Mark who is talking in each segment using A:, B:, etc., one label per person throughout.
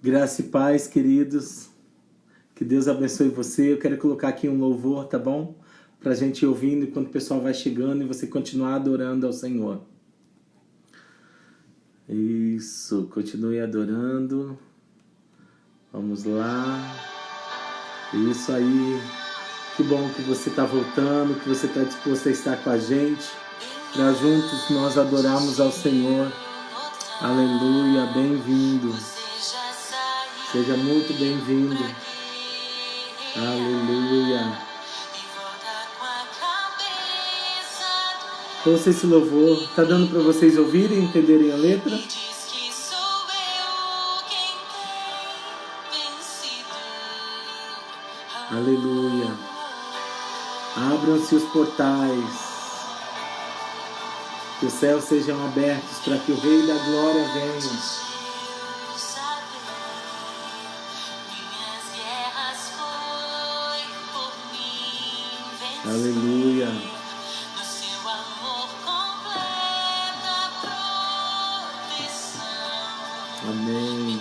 A: Graça e paz, queridos. Que Deus abençoe você. Eu quero colocar aqui um louvor, tá bom? Pra gente ir ouvindo enquanto o pessoal vai chegando e você continuar adorando ao Senhor. Isso, continue adorando. Vamos lá. Isso aí. Que bom que você está voltando, que você está disposto a estar com a gente, para juntos nós adorarmos ao Senhor. Aleluia, bem-vindo. Seja muito bem-vindo. Aleluia. Ouça esse louvor. Está dando para vocês ouvirem e entenderem a letra? Aleluia. Abram-se os portais. Que os céus sejam abertos para que o Rei da Glória venha. Aleluia. Amém.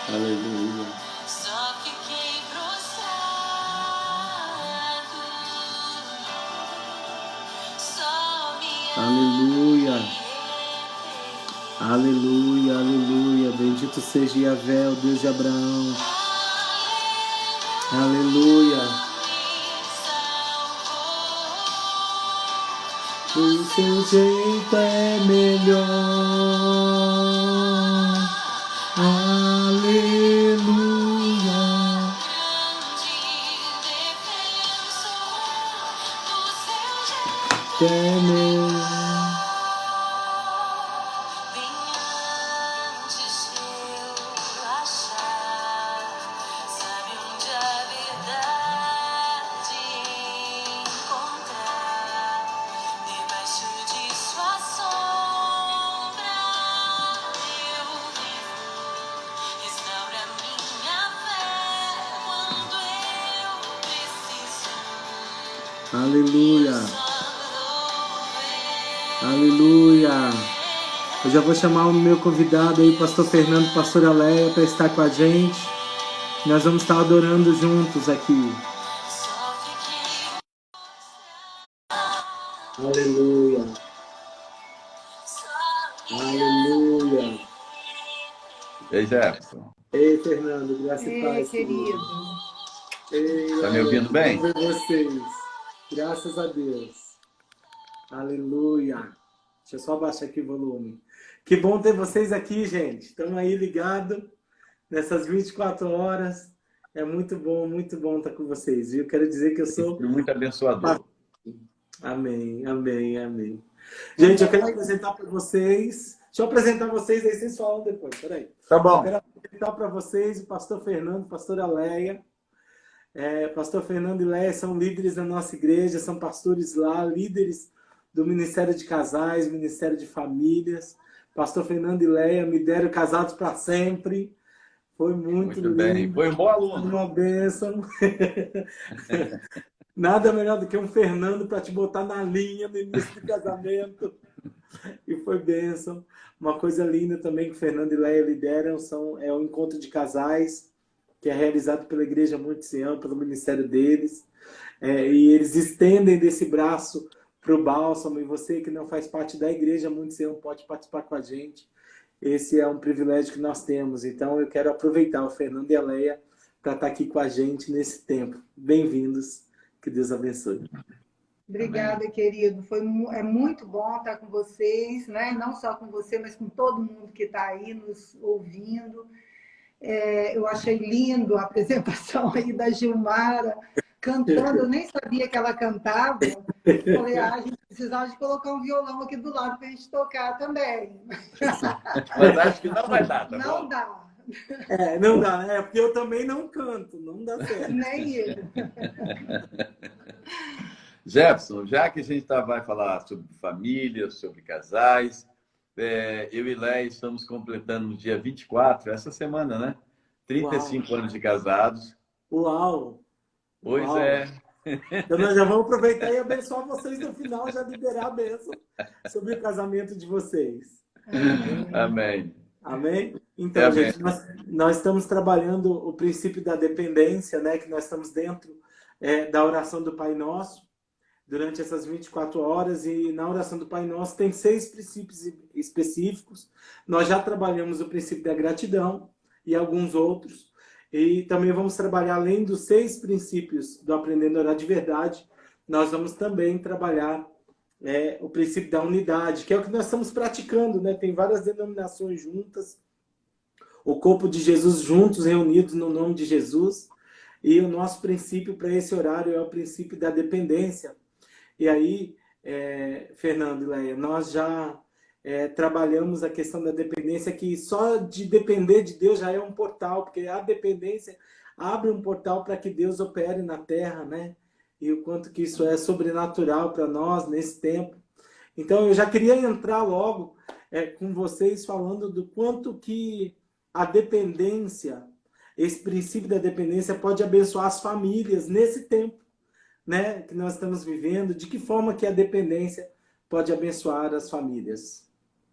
A: Aleluia. Só fiquei prostrado. Aleluia. Aleluia, aleluia. Bendito seja Yahvé, o Deus de Abraão. Aleluia. O seu jeito é melhor. Aleluia. É melhor. Aleluia. Aleluia. Eu já vou chamar o meu convidado aí, pastor Fernando, pastora Leia, para estar com a gente. Nós vamos estar adorando juntos aqui. Aleluia. Aleluia.
B: Ei, Jefferson.
A: Ei, Fernando, graça e paz.
C: Querido.
B: Está me ouvindo bem?
A: Vamos ver vocês. Graças a Deus. Aleluia. Deixa eu só abaixar aqui o volume. Que bom ter vocês aqui, gente. Estamos aí ligados nessas 24 horas. É muito bom estar com vocês. E eu quero dizer que eu sou...
B: Muito abençoador.
A: Amém, amém, amém. Gente, eu quero apresentar para vocês... Deixa eu apresentar vocês, aí vocês falam depois. Peraí.
B: Tá bom.
A: Eu quero apresentar para vocês o pastor Fernando, pastora Leia. Pastor Fernando e Leia são líderes da nossa igreja, são pastores lá, líderes do Ministério de Casais, Ministério de Famílias. Pastor Fernando e Leia me deram casados para sempre. Foi muito lindo.
B: Bem. Foi um bom aluno.
A: Uma bênção. Nada melhor do que um Fernando para te botar na linha no início do casamento. E foi bênção. Uma coisa linda também que Fernando e Leia lideram é o encontro de casais, que é realizado pela Igreja Monte Sião, pelo ministério deles. E eles estendem desse braço para o Bálsamo. E você que não faz parte da Igreja Monte Sião pode participar com a gente. Esse é um privilégio que nós temos. Então eu quero aproveitar o Fernando e a Leia para estar aqui com a gente nesse tempo. Bem-vindos. Que Deus abençoe.
C: Obrigada, querido. É muito bom estar com vocês, né? Não só com você, mas com todo mundo que está aí nos ouvindo. Eu achei lindo a apresentação aí da Gilmara cantando. Eu nem sabia que ela cantava. Falei, a gente precisava de colocar um violão aqui do lado para a gente tocar também.
B: Mas acho que não vai dar, tá
C: não
B: bom?
C: Dá.
A: Não dá, porque eu também não canto, não dá certo.
C: Nem eu.
B: Jefferson, já que a gente vai falar sobre família, sobre casais, Eu e Léia estamos completando no dia 24, essa semana, né? 35
A: Uau!
B: anos de casados.
A: Uau!
B: Pois
A: Uau!
B: é.
A: Então nós já vamos aproveitar e abençoar vocês no final, já liberar a bênção sobre o casamento de vocês.
B: Amém.
A: Amém? Então,
B: Amém.
A: gente, nós estamos trabalhando o princípio da dependência, né? Que nós estamos dentro da oração do Pai Nosso durante essas 24 horas, e na oração do Pai Nosso tem 6 princípios específicos. Nós já trabalhamos o princípio da gratidão e alguns outros, e também vamos trabalhar, além dos 6 princípios do Aprendendo a Orar de Verdade, nós vamos também trabalhar o princípio da unidade, que é o que nós estamos praticando, né? Tem várias denominações juntas, o corpo de Jesus juntos, reunidos no nome de Jesus, e o nosso princípio para esse horário é o princípio da dependência. E aí, Fernando e Léia, nós já trabalhamos a questão da dependência, que só de depender de Deus já é um portal, porque a dependência abre um portal para que Deus opere na terra, né? E o quanto que isso é sobrenatural para nós nesse tempo. Então, eu já queria entrar logo com vocês falando do quanto que a dependência, esse princípio da dependência pode abençoar as famílias nesse tempo, né, que nós estamos vivendo, de que forma que a dependência pode abençoar as famílias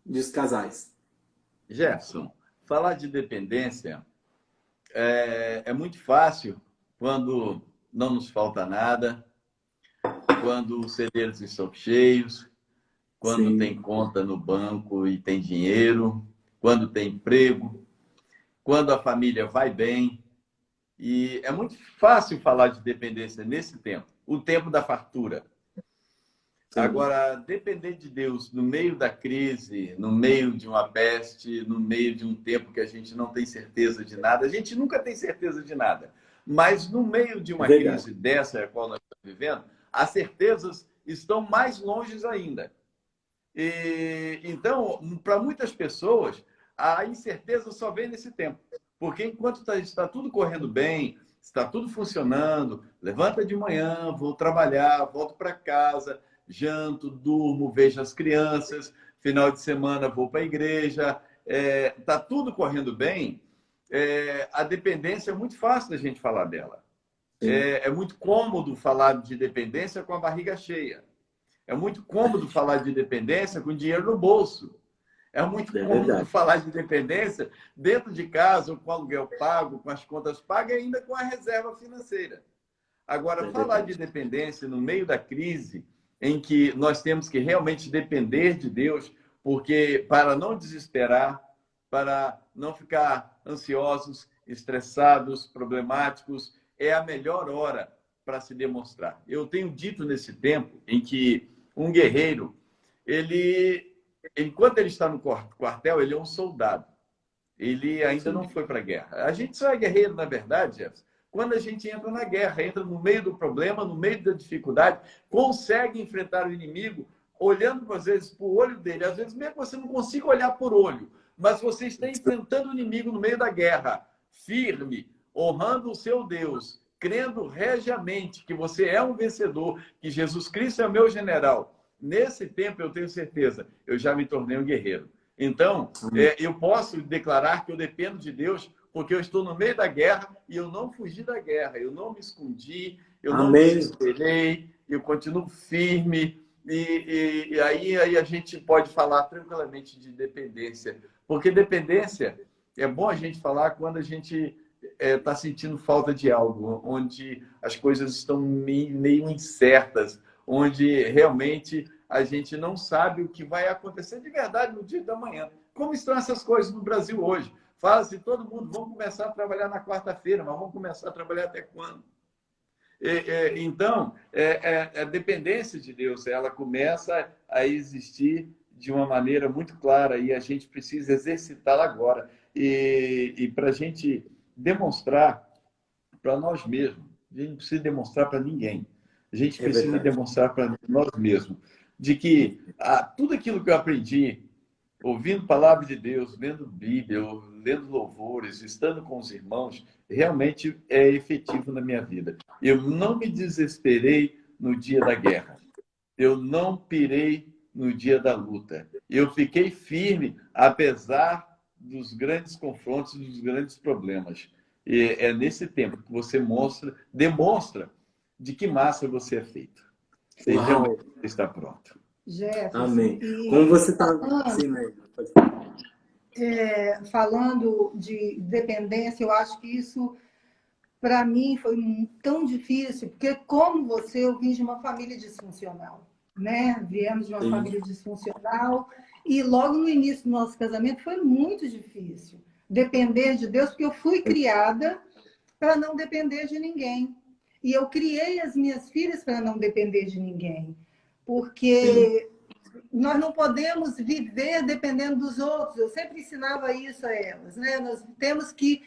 A: e os casais.
B: Gerson, falar de dependência é muito fácil quando não nos falta nada, quando os celeiros estão cheios, quando
A: Sim.
B: tem conta no banco e tem dinheiro, quando tem emprego, quando a família vai bem. E é muito fácil falar de dependência nesse tempo, o tempo da fartura. Sim. Agora, depender de Deus no meio da crise, no meio de uma peste, no meio de um tempo que a gente não tem certeza de nada, a gente nunca tem certeza de nada, mas no meio de uma crise dessa, a qual nós estamos vivendo, as certezas estão mais longe ainda. Então, para muitas pessoas, a incerteza só vem nesse tempo. Porque enquanto está tudo correndo bem, está tudo funcionando, levanta de manhã, vou trabalhar, volto para casa, janto, durmo, vejo as crianças, final de semana vou para a igreja, está tudo correndo bem, a dependência é muito fácil da gente falar dela. É muito cômodo falar de dependência com a barriga cheia. É muito cômodo falar de dependência com dinheiro no bolso. É muito cômodo falar de dependência dentro de casa, com aluguel pago, com as contas pagas e ainda com a reserva financeira. Agora, falar de dependência no meio da crise, em que nós temos que realmente depender de Deus, porque para não desesperar, para não ficar ansiosos, estressados, problemáticos, é a melhor hora para se demonstrar. Eu tenho dito nesse tempo em que um guerreiro, enquanto ele está no quartel, ele é um soldado. Ele ainda não foi para a guerra. A gente só é guerreiro, na verdade, Jefferson, quando a gente entra na guerra, entra no meio do problema, no meio da dificuldade, consegue enfrentar o inimigo, olhando, às vezes, para o olho dele. Às vezes, mesmo que você não consiga olhar por olho, mas você está enfrentando o inimigo no meio da guerra, firme, honrando o seu Deus, crendo regiamente que você é um vencedor, que Jesus Cristo é o meu general. Nesse tempo, eu tenho certeza, eu já me tornei um guerreiro. Então, eu posso declarar que eu dependo de Deus, porque eu estou no meio da guerra e eu não fugi da guerra, eu não me escondi, eu não me desesperei, eu continuo firme. E aí a gente pode falar tranquilamente de dependência, porque dependência é bom a gente falar quando a gente está sentindo falta de algo, onde as coisas estão meio incertas, onde realmente a gente não sabe o que vai acontecer de verdade no dia da manhã. Como estão essas coisas no Brasil hoje? Fala-se, todo mundo, vamos começar a trabalhar na quarta-feira, mas vamos começar a trabalhar até quando? Então, a dependência de Deus, ela começa a existir de uma maneira muito clara e a gente precisa exercitá-la agora. E para a gente demonstrar para nós mesmos, a gente não precisa demonstrar para ninguém. A gente precisa demonstrar para nós mesmos de que tudo aquilo que eu aprendi, ouvindo a palavra de Deus, lendo Bíblia, lendo louvores, estando com os irmãos, realmente é efetivo na minha vida. Eu não me desesperei no dia da guerra. Eu não pirei no dia da luta. Eu fiquei firme, apesar dos grandes confrontos, dos grandes problemas. E é nesse tempo que você demonstra de que massa você é feito. Você realmente está pronto.
C: Jefferson,
A: Amém. Como você está... Sim, né?
C: Falando de dependência, eu acho que isso, para mim, foi tão difícil, porque, como você, eu vim de uma família disfuncional, né? Viemos de uma família disfuncional, e logo no início do nosso casamento foi muito difícil depender de Deus, porque eu fui criada para não depender de ninguém. E eu criei as minhas filhas para não depender de ninguém, porque nós não podemos viver dependendo dos outros. Eu sempre ensinava isso a elas, né? Nós temos que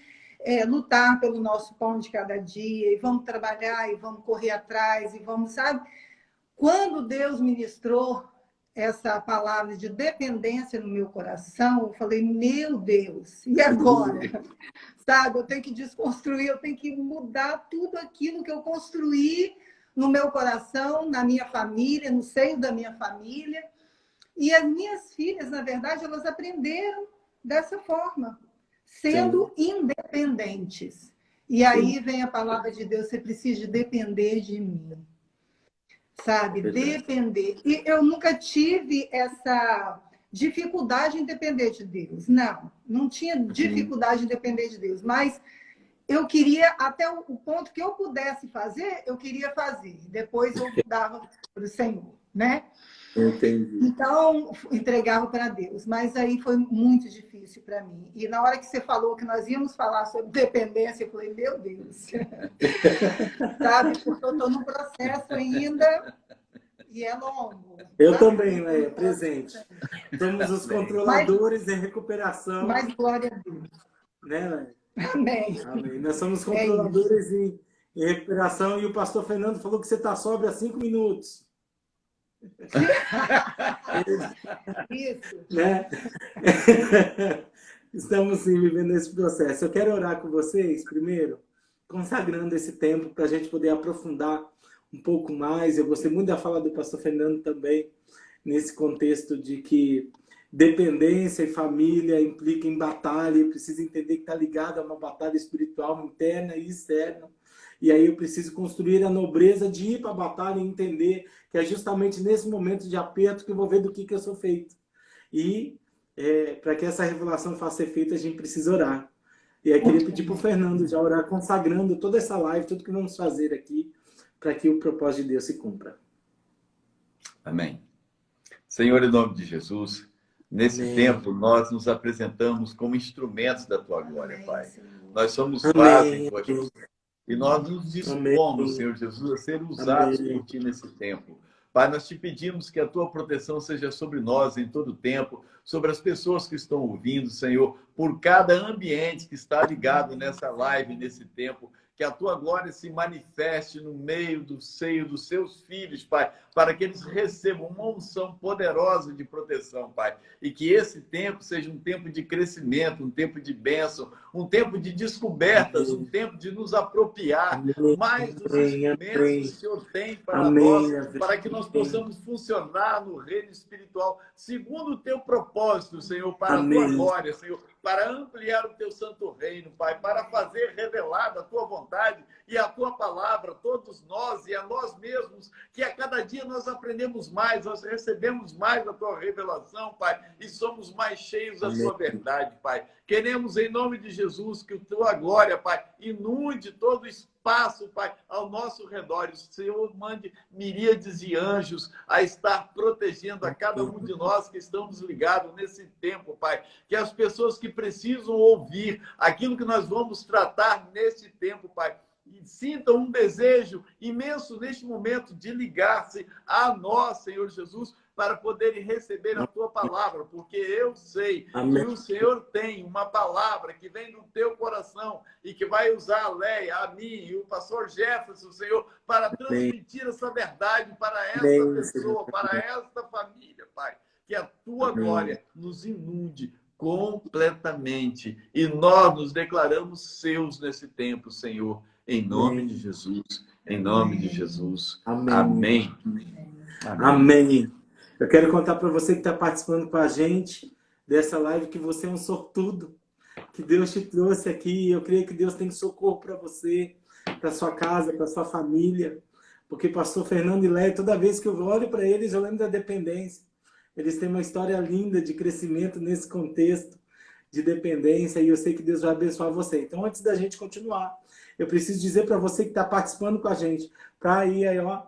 C: lutar pelo nosso pão de cada dia, e vamos trabalhar, e vamos correr atrás, e vamos, sabe? Quando Deus ministrou essa palavra de dependência no meu coração, eu falei, meu Deus, e agora? Sabe? Eu tenho que desconstruir, eu tenho que mudar tudo aquilo que eu construí no meu coração, na minha família, no seio da minha família. E as minhas filhas, na verdade, elas aprenderam dessa forma, sendo independentes. E aí vem a palavra de Deus, você precisa depender de mim. Sabe? Depender. E eu nunca tive essa dificuldade em depender de Deus. Não tinha dificuldade em depender de Deus. Mas eu queria, até o ponto que eu pudesse fazer, eu queria fazer. Depois eu dava para o Senhor, né?
A: Entendi.
C: Então, entregava para Deus. Mas aí foi muito difícil para mim. E na hora que você falou que nós íamos falar sobre dependência, eu falei, meu Deus. Sabe? Porque eu estou num processo ainda e é longo.
A: Eu também, Leia, presente. Somos os controladores em recuperação.
C: Mas glória a Deus.
A: Né, Leia?
C: Amém.
A: Amém. Nós somos controladores em recuperação e o pastor Fernando falou que você está sóbrio há 5 minutos.
C: Isso.
A: Né? Estamos sim vivendo esse processo. Eu quero orar com vocês primeiro, consagrando esse tempo para a gente poder aprofundar um pouco mais. Eu gostei muito da fala do pastor Fernando também, nesse contexto de que dependência e família implica em batalha. Eu preciso entender que está ligado a uma batalha espiritual interna e externa. E aí eu preciso construir a nobreza de ir para a batalha e entender que é justamente nesse momento de aperto que eu vou ver do que eu sou feito. E para que essa revelação faça efeito, a gente precisa orar. E aí queria pedir para o Fernando já orar, consagrando toda essa live, tudo que vamos fazer aqui, para que o propósito de Deus se cumpra.
B: Amém. Senhor, em nome de Jesus, nesse tempo nós nos apresentamos como instrumentos da Tua glória, Pai. Nós somos vasos em Tuas mãos. E nós nos dispomos, Senhor Jesus, a ser usados por Ti nesse tempo. Pai, nós te pedimos que a Tua proteção seja sobre nós em todo o tempo, sobre as pessoas que estão ouvindo, Senhor, por cada ambiente que está ligado nessa live, nesse tempo, que a Tua glória se manifeste no meio do seio dos Seus filhos, Pai, para que eles recebam uma unção poderosa de proteção, Pai. E que esse tempo seja um tempo de crescimento, um tempo de bênção, um tempo de descobertas, um tempo de nos apropriar mais dos instrumentos que o Senhor tem para nós, para que nós possamos funcionar no reino espiritual, segundo o Teu propósito, Senhor, para a Tua glória, Senhor, para ampliar o Teu santo reino, Pai, para fazer revelada a Tua vontade e a Tua palavra, todos nós e a nós mesmos, que a cada dia nós aprendemos mais, nós recebemos mais da Tua revelação, Pai, e somos mais cheios da Tua verdade, Pai. Queremos, em nome de Jesus, que a Tua glória, Pai, inunde todo o espaço, Pai, ao nosso redor. O Senhor mande miríades de anjos a estar protegendo a cada um de nós que estamos ligados nesse tempo, Pai. Que as pessoas que precisam ouvir aquilo que nós vamos tratar nesse tempo, Pai, e sintam um desejo imenso neste momento de ligar-se a nós, Senhor Jesus, para poderem receber a Tua palavra, porque eu sei que o Senhor tem uma palavra que vem do Teu coração e que vai usar a Leia, a mim e o pastor Jefferson, Senhor, para transmitir essa verdade para essa pessoa, para esta família, Pai. Que a Tua glória nos inunde completamente e nós nos declaramos seus nesse tempo, Senhor, em nome de Jesus, em nome de Jesus. Amém.
A: Amém. Eu quero contar para você que está participando com a gente dessa live que você é um sortudo, que Deus te trouxe aqui. Eu creio que Deus tem socorro para você, para sua casa, para sua família. Porque pastor Fernando e Léia, toda vez que eu olho para eles, eu lembro da dependência. Eles têm uma história linda de crescimento nesse contexto de dependência e eu sei que Deus vai abençoar você. Então, antes da gente continuar, eu preciso dizer para você que está participando com a gente, para ir aí, ó,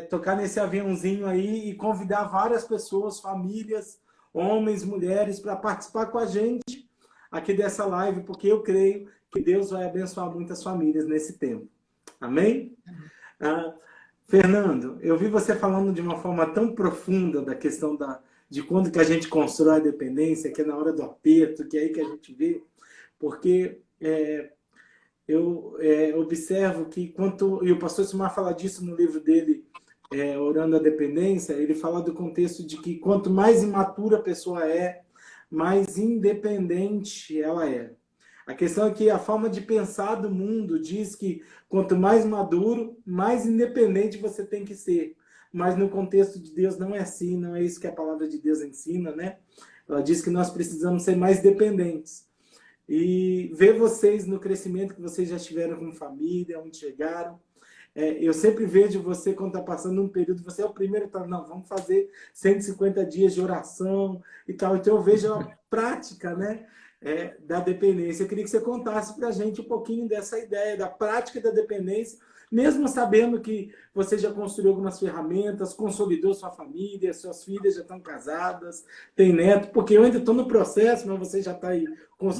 A: tocar nesse aviãozinho aí e convidar várias pessoas, famílias, homens, mulheres, para participar com a gente aqui dessa live, porque eu creio que Deus vai abençoar muitas famílias nesse tempo. Amém? Fernando, eu vi você falando de uma forma tão profunda da questão de quando que a gente constrói a dependência, que é na hora do aperto, que é aí que a gente vê, porque eu observo que e o pastor Simar fala disso no livro dele, Orando a Dependência, ele fala do contexto de que quanto mais imatura a pessoa é, mais independente ela é. A questão é que a forma de pensar do mundo diz que quanto mais maduro, mais independente você tem que ser. Mas no contexto de Deus não é assim, não é isso que a palavra de Deus ensina, né? Ela diz que nós precisamos ser mais dependentes. E ver vocês no crescimento que vocês já tiveram como família, onde chegaram. Eu sempre vejo você, quando está passando um período, você é o primeiro que fala, não, vamos fazer 150 dias de oração e tal. Então eu vejo a prática, né, da dependência. Eu queria que você contasse para a gente um pouquinho dessa ideia, da prática da dependência, mesmo sabendo que você já construiu algumas ferramentas, consolidou sua família, suas filhas já estão casadas, tem neto, porque eu ainda estou no processo, mas você já está aí.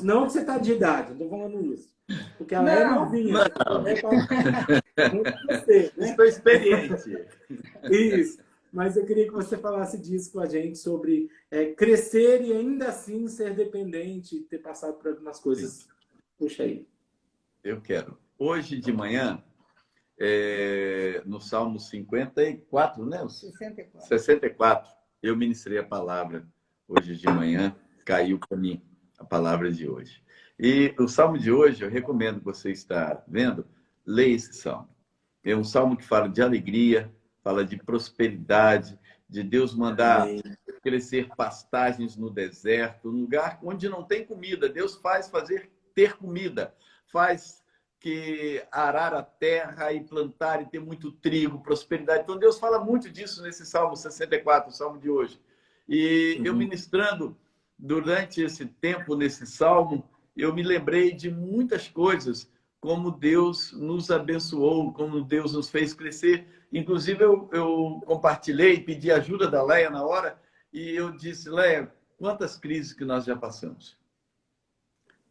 A: Não que você está de idade, não estou falando isso. Porque ela é novinha. Você, né?
B: Estou experiente.
A: Isso. Mas eu queria que você falasse disso com a gente, sobre crescer e ainda assim ser dependente, ter passado por algumas coisas. Sim. Puxa aí.
B: Eu quero. Hoje de manhã, no Salmo 54, né? 64, eu ministrei a palavra hoje de manhã, caiu para mim a palavra de hoje. E o Salmo de hoje, eu recomendo que você está vendo, leia esse Salmo. É um Salmo que fala de alegria, fala de prosperidade, de Deus mandar crescer pastagens no deserto, um lugar onde não tem comida. Deus faz ter comida, faz que arar a terra e plantar e ter muito trigo, prosperidade. Então Deus fala muito disso nesse Salmo 64, o Salmo de hoje. E eu ministrando durante esse tempo nesse Salmo, eu me lembrei de muitas coisas, como Deus nos abençoou, como Deus nos fez crescer. Inclusive, eu compartilhei, pedi ajuda da Léia na hora, e eu disse, Léia, quantas crises que nós já passamos?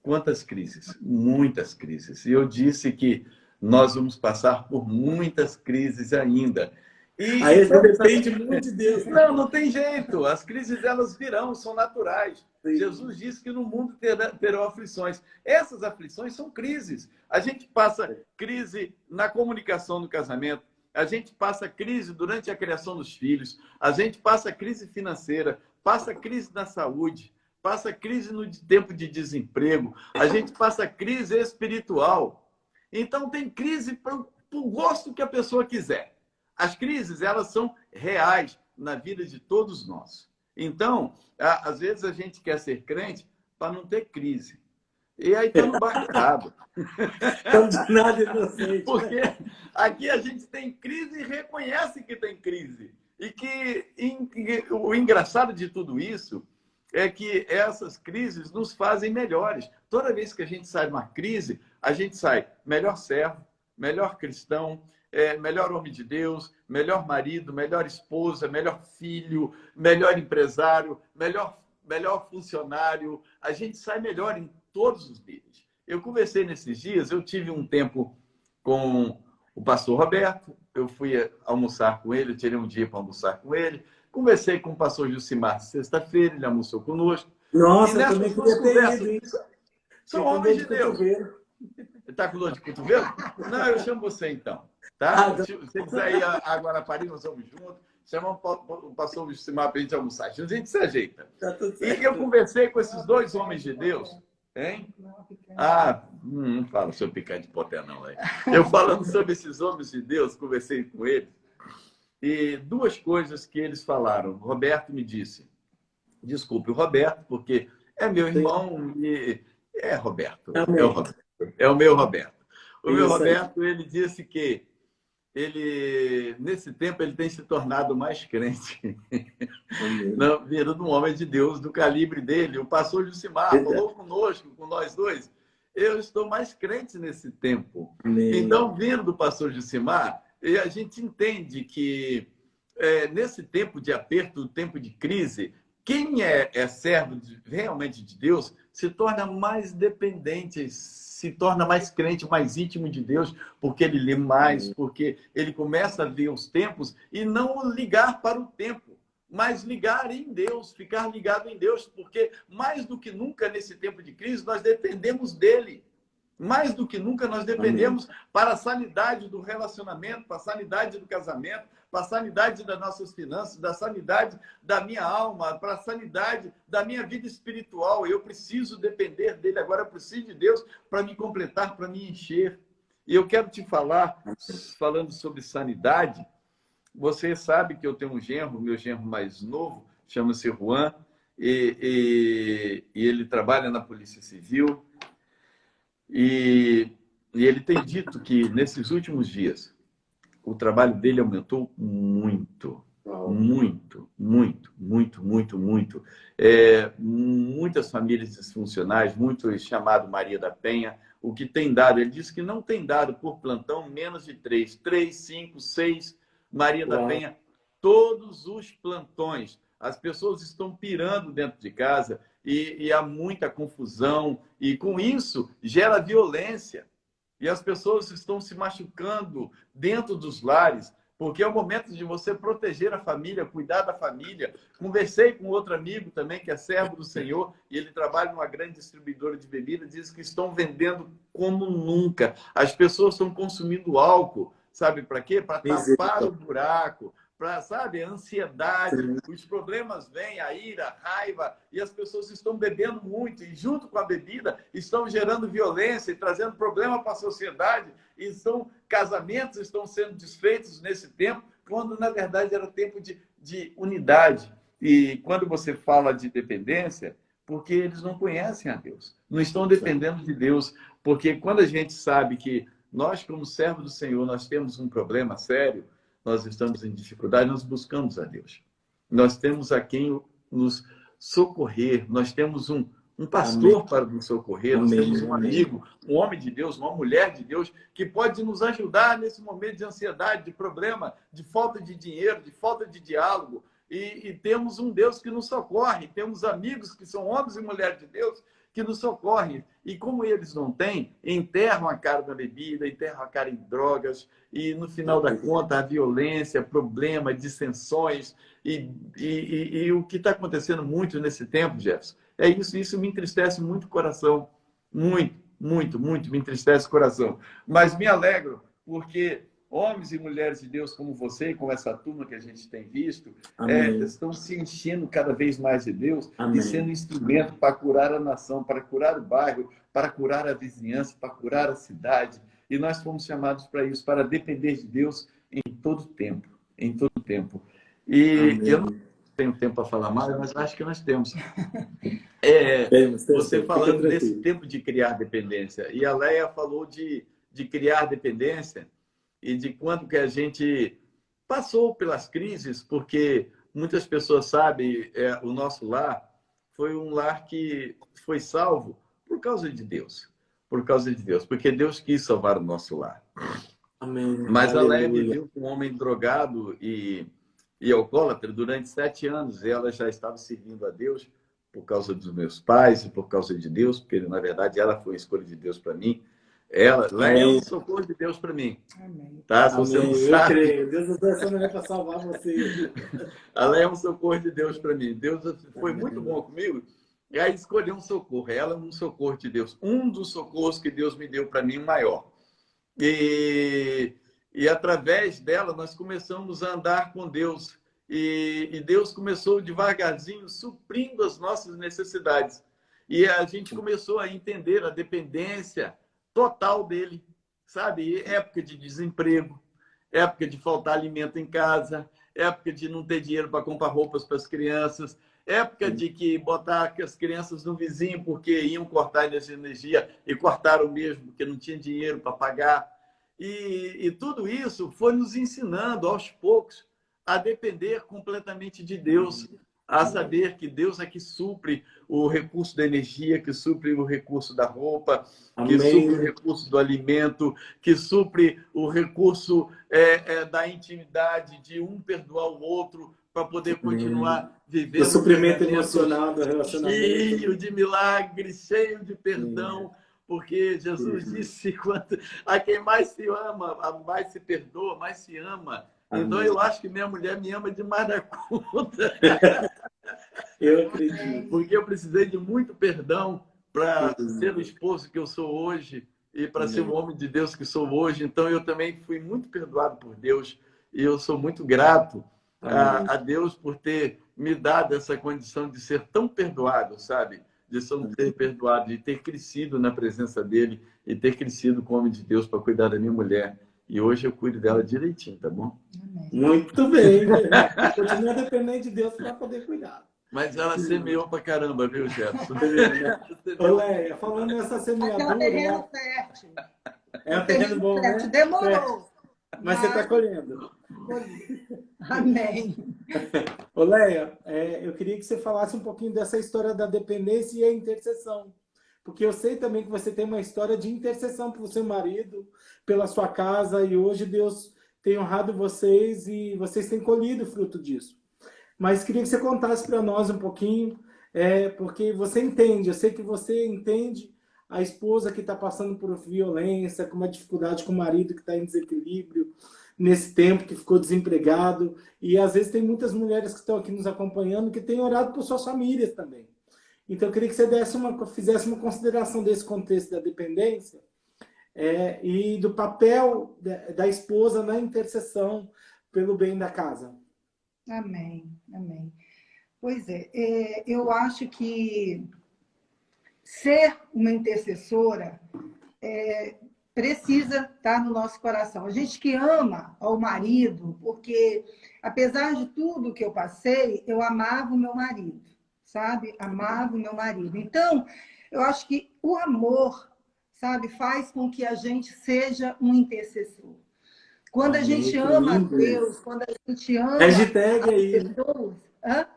B: Quantas crises? Muitas crises. E eu disse que nós vamos passar por muitas crises ainda.
A: E aí então, depende muito de Deus.
B: Né? Não tem jeito. As crises, elas virão, são naturais. Sim. Jesus disse que no mundo terão aflições. Essas aflições são crises. A gente passa crise na comunicação do casamento, a gente passa crise durante a criação dos filhos, a gente passa crise financeira, passa crise na saúde, passa crise no tempo de desemprego, a gente passa crise espiritual. Então, tem crise para o gosto que a pessoa quiser. As crises, elas são reais na vida de todos nós. Então, às vezes a gente quer ser crente para não ter crise. E aí está no barco errado.
A: Nada inocente.
B: Porque aqui a gente tem crise e reconhece que tem crise. E que o engraçado de tudo isso é que essas crises nos fazem melhores. Toda vez que a gente sai de uma crise, a gente sai melhor servo, melhor cristão, melhor homem de Deus, melhor marido, melhor esposa, melhor filho, melhor empresário, melhor funcionário. A gente sai melhor em todos os níveis. Eu conversei nesses dias, eu tive um tempo com o pastor Roberto, eu fui almoçar com ele, eu tirei um dia para almoçar com ele, conversei com o pastor Jucimar sexta-feira, ele almoçou conosco.
A: Nossa, eu também queria ter ido.
B: São homens de Deus. Está com dor de cotovelo? Não, eu chamo você então. Tá? Se você quiser ir a Guarapari, nós vamos juntos. Chama o pastor Jucimar para a gente almoçar. A gente se ajeita.
A: Tá tudo certo.
B: E eu conversei com esses dois homens de Deus. Hein? Não fala sobre picante de poté, não. Eu falando sobre esses homens de Deus, conversei com eles. e duas coisas que eles falaram. O Roberto me disse, desculpe o Roberto, porque é meu irmão e é Roberto, é o
A: Amém.
B: Roberto, é o meu Roberto. O meu
A: Isso aí.
B: Roberto, ele disse que ele, nesse tempo, ele tem se tornado mais crente. Não, virando um homem de Deus do calibre dele. O pastor Jucimar falou conosco, com nós dois. Eu estou mais crente nesse tempo.
A: Amém.
B: Então, vindo do pastor Jucimar, a gente entende que nesse tempo de aperto, tempo de crise, quem é servo realmente de Deus se torna mais dependente, se torna mais crente, mais íntimo de Deus, porque ele lê mais, porque ele começa a ver os tempos e não ligar para o tempo, mas ligar em Deus, ficar ligado em Deus, porque mais do que nunca nesse tempo de crise, nós dependemos dele. Mais do que nunca, nós dependemos para a sanidade do relacionamento, para a sanidade do casamento, para a sanidade das nossas finanças, da sanidade da minha alma, para a sanidade da minha vida espiritual. Eu preciso depender dele. Agora eu preciso de Deus para me completar, para me encher. E eu quero te falar, falando sobre sanidade, você sabe que eu tenho um genro, meu genro mais novo, chama-se Juan, e ele trabalha na Polícia Civil. E ele tem dito que, nesses últimos dias, o trabalho dele aumentou muito. Muito, muito, muito, muito, muito. Muitas famílias disfuncionais, muito chamado Maria da Penha, o que tem dado, ele disse que não tem dado por plantão menos de 3, 5, 6 Maria da Penha, todos os plantões. As pessoas estão pirando dentro de casa e há muita confusão, e com isso gera violência. E as pessoas estão se machucando dentro dos lares, porque é o momento de você proteger a família, cuidar da família. Conversei com outro amigo também, que é servo do Senhor, e ele trabalha numa grande distribuidora de bebidas, diz que estão vendendo como nunca. As pessoas estão consumindo álcool, sabe para quê? Para tapar o buraco, para, sabe, a ansiedade, os problemas vêm, a ira, a raiva, e as pessoas estão bebendo muito, e junto com a bebida estão gerando violência e trazendo problema para a sociedade, e casamentos estão sendo desfeitos nesse tempo, quando na verdade era tempo de unidade. E quando você fala de dependência, porque eles não conhecem a Deus, não estão dependendo de Deus, porque quando a gente sabe que nós, como servos do Senhor, nós temos um problema sério, nós estamos em dificuldade, nós buscamos a Deus. Nós temos a quem nos socorrer, nós temos um pastor para nos socorrer, nós temos um amigo, um homem de Deus, uma mulher de Deus, que pode nos ajudar nesse momento de ansiedade, de problema, de falta de dinheiro, de falta de diálogo. E temos um Deus que nos socorre, temos amigos que são homens e mulheres de Deus que nos socorrem. E como eles não têm, enterram a cara da bebida, enterram a cara em drogas, e no final da conta, a violência, problema, dissensões, e o que está acontecendo muito nesse tempo, Jefferson, é isso. Isso me entristece muito o coração. Muito, muito, muito me entristece o coração. Mas me alegro, porque homens e mulheres de Deus como você, como essa turma que a gente tem visto, estão se enchendo cada vez mais de Deus e sendo instrumento para curar a nação, para curar o bairro, para curar a vizinhança, para curar a cidade. E nós fomos chamados para isso, para depender de Deus em todo tempo, em todo tempo. E eu não tenho tempo para falar mais, mas acho que nós temos. Você falando desse tempo de criar dependência, e a Leia falou de criar dependência, e de quando que a gente passou pelas crises, porque muitas pessoas sabem, o nosso lar foi um lar que foi salvo por causa de Deus. Por causa de Deus, porque Deus quis salvar o nosso lar.
A: Amém.
B: Mas a Leia viveu com um homem drogado e alcoólatra durante 7 anos, e ela já estava servindo a Deus por causa dos meus pais e por causa de Deus, porque na verdade ela foi a escolha de Deus para mim. Leia é um socorro de Deus para mim.
C: Amém.
B: Tá? Se você não sabe.
A: Eu creio. Deus está sendo para salvar você.
B: A Leia é um socorro de Deus para mim. Deus foi muito bom comigo. E aí escolhi um socorro. Ela é um socorro de Deus. Um dos socorros que Deus me deu para mim, maior. E através dela nós começamos a andar com Deus. E Deus começou devagarzinho suprindo as nossas necessidades. E a gente começou a entender a dependência total dele, sabe? Época de desemprego, época de faltar alimento em casa, época de não ter dinheiro para comprar roupas para as crianças, época de que botar as crianças no vizinho porque iam cortar energia e cortaram mesmo, porque não tinha dinheiro para pagar. E tudo isso foi nos ensinando, aos poucos, a depender completamente de Deus, a saber que Deus é que supre o recurso da energia, que supre o recurso da roupa, que
A: Amém.
B: supre o recurso do alimento, que supre o recurso da intimidade, de um perdoar o outro para poder continuar vivendo
A: O suprimento
B: um casamento
A: emocional do relacionamento.
B: cheio de milagres, cheio de perdão, porque Jesus disse a quem mais se ama, a mais se perdoa, mais se ama. Então, eu acho que minha mulher me ama demais da conta.
A: Eu acredito.
B: Porque eu precisei de muito perdão para ser o esposo que eu sou hoje e para ser o homem de Deus que sou hoje. Então, eu também fui muito perdoado por Deus e eu sou muito grato a Deus por ter me dado essa condição de ser tão perdoado, sabe? De ser perdoado, de ter crescido na presença dele e ter crescido como homem de Deus para cuidar da minha mulher. E hoje eu cuido dela direitinho, tá bom?
A: Muito bem. Continua dependendo de Deus para poder cuidar.
B: Mas ela semeou pra caramba, viu, Jefferson?
A: Ô, Leia, falando nessa semeadura...
C: É um terreno fértil.
A: É um terreno bom, né?
C: Demorou.
A: Mas você está colhendo.
C: Amém.
A: Ô, Leia, eu queria que você falasse um pouquinho dessa história da dependência e a intercessão. Porque eu sei também que você tem uma história de intercessão pelo seu marido, pela sua casa, e hoje Deus tem honrado vocês e vocês têm colhido o fruto disso. Mas queria que você contasse para nós um pouquinho, porque você entende, eu sei que você entende a esposa que está passando por violência, com uma dificuldade com o marido que está em desequilíbrio, nesse tempo que ficou desempregado, e às vezes tem muitas mulheres que estão aqui nos acompanhando que têm orado por suas famílias também. Então eu queria que você fizesse uma consideração desse contexto da dependência e do papel da esposa na intercessão pelo bem da casa.
C: Amém, amém. Pois eu acho que ser uma intercessora precisa estar no nosso coração. A gente que ama ao marido, porque apesar de tudo que eu passei, eu amava o meu marido, sabe? Amava o meu marido. Então, eu acho que o amor, sabe, faz com que a gente seja um intercessor. Quando a gente ama a Deus, quando a gente ama
A: hashtag aí.
C: as pessoas... Hã?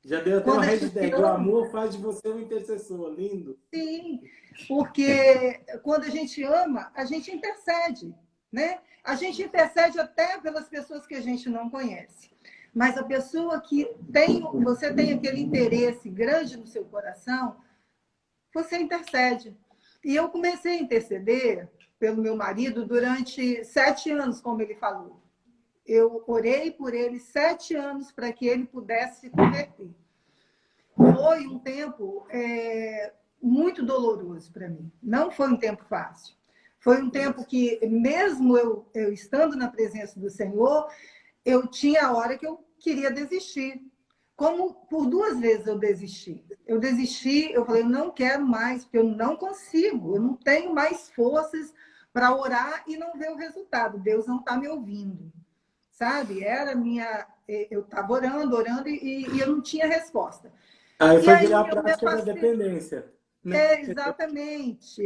A: Já deu até uma hashtag, o amor faz de você um intercessor, lindo.
C: Sim, porque quando a gente ama, a gente intercede, né? A gente intercede até pelas pessoas que a gente não conhece. Mas a pessoa que você tem aquele interesse grande no seu coração, você intercede. E eu comecei a interceder pelo meu marido durante 7 anos, como ele falou. Eu orei por ele 7 anos para que ele pudesse se converter. Foi um tempo muito doloroso para mim. Não foi um tempo fácil. Foi um tempo que, mesmo eu estando na presença do Senhor, eu tinha a hora que eu queria desistir. Como por 2 vezes eu desisti. Eu falei, eu não quero mais, porque eu não consigo, eu não tenho mais forças para orar e não ver o resultado. Deus não está me ouvindo. Sabe? Eu estava orando e eu não tinha resposta.
A: Aí foi virar a prática da dependência. Né?
C: Exatamente.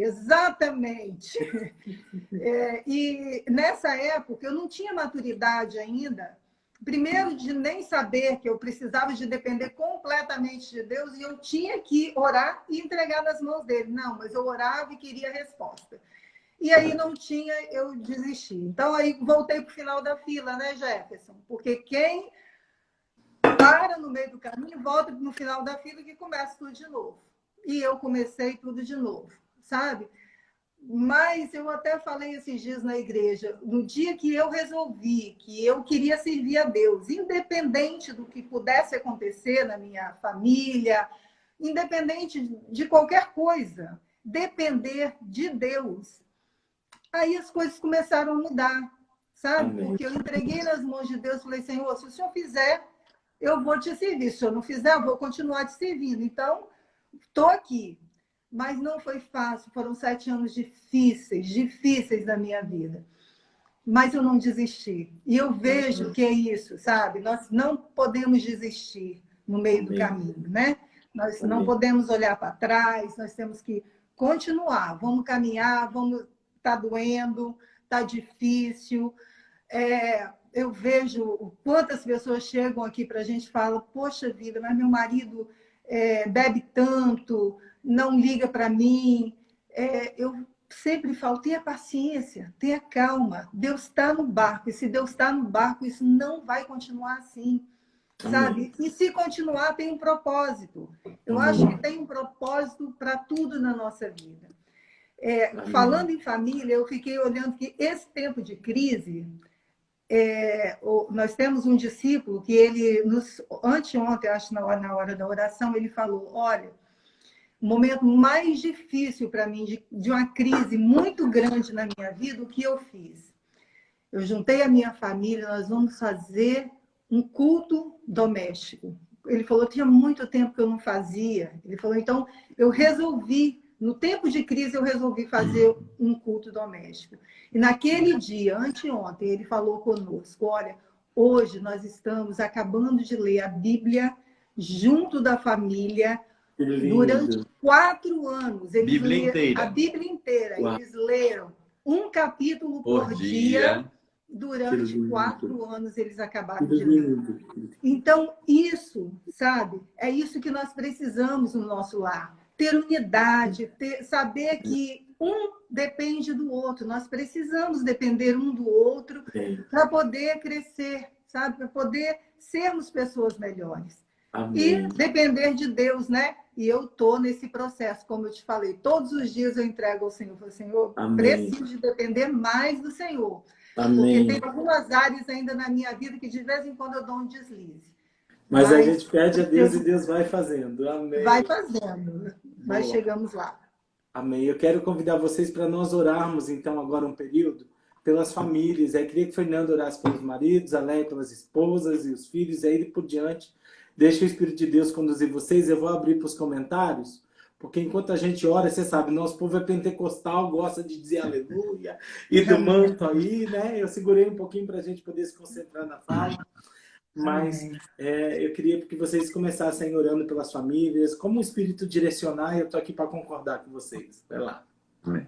C: E nessa época eu não tinha maturidade ainda, primeiro de nem saber que eu precisava de depender completamente de Deus e eu tinha que orar e entregar nas mãos dele. Não, mas eu orava e queria resposta. E aí não tinha, eu desisti. Então aí voltei para o final da fila, né, Jefferson? Porque quem para no meio do caminho, volta no final da fila que começa tudo de novo. E eu comecei tudo de novo, sabe? Mas eu até falei esses dias na igreja, no dia que eu resolvi que eu queria servir a Deus, independente do que pudesse acontecer na minha família, independente de qualquer coisa, depender de Deus, aí as coisas começaram a mudar, sabe?
A: Amém.
C: Porque eu entreguei nas mãos de Deus, falei, Senhor, se o Senhor fizer, eu vou te servir. Se eu não fizer, eu vou continuar te servindo. Então, estou aqui. Mas não foi fácil. Foram 7 anos difíceis da minha vida. mas eu não desisti. E eu vejo que é isso, sabe? Nós não podemos desistir no meio do caminho, né? Nós não podemos olhar para trás, nós temos que continuar. Vamos caminhar, vamos... Está doendo, está difícil. Eu vejo quantas pessoas chegam aqui para a gente e falam, poxa vida, mas meu marido bebe tanto, não liga para mim. Eu sempre falo, tenha paciência, tenha calma. Deus está no barco, e se Deus está no barco, isso não vai continuar assim, sabe? E se continuar, tem um propósito. Eu acho que tem um propósito para tudo na nossa vida. Falando em família, eu fiquei olhando que esse tempo de crise, nós temos um discípulo que ele, anteontem, acho, na hora da oração, ele falou, olha, o momento mais difícil para mim, de uma crise muito grande na minha vida, o que eu fiz? Eu juntei a minha família, nós vamos fazer um culto doméstico. Ele falou, tinha muito tempo que eu não fazia. Ele falou, então, eu resolvi, no tempo de crise, eu resolvi fazer um culto doméstico. E naquele dia, anteontem, ele falou conosco, olha, hoje nós estamos acabando de ler a Bíblia junto da família. Durante 4 anos, eles
B: Bíblia inteira.
C: A Bíblia inteira. Uau. Eles leram um capítulo por dia. Durante 4 anos, eles acabaram de ler. Então, isso, sabe? É isso que nós precisamos no nosso lar. Ter unidade, saber que um depende do outro. Nós precisamos depender um do outro para poder crescer, sabe? Para poder sermos pessoas melhores. Amém. E depender de Deus, né? E eu estou nesse processo, como eu te falei. Todos os dias eu entrego ao Senhor. Eu falo, Senhor, amém, preciso de depender mais do Senhor. Amém. Porque tem algumas áreas ainda na minha vida que de vez em quando eu dou um deslize.
A: Mas a gente pede a Deus e Deus vai fazendo. Amém.
C: Vai fazendo. Nós chegamos lá.
A: Amém. Eu quero convidar vocês para nós orarmos, então, agora um período, pelas famílias. Eu queria que o Fernando orasse pelos maridos, a Léia pelas esposas e os filhos, e aí por diante. Deixa o Espírito de Deus conduzir vocês. Eu vou abrir para os comentários, porque enquanto a gente ora, você sabe, nosso povo é pentecostal, gosta de dizer aleluia, e do manto aí, né? Eu segurei um pouquinho para a gente poder se concentrar na fala. Mas eu queria que vocês começassem orando pelas famílias, como o Espírito direcionar, eu estou aqui para concordar com vocês. Vai lá.
B: Amém.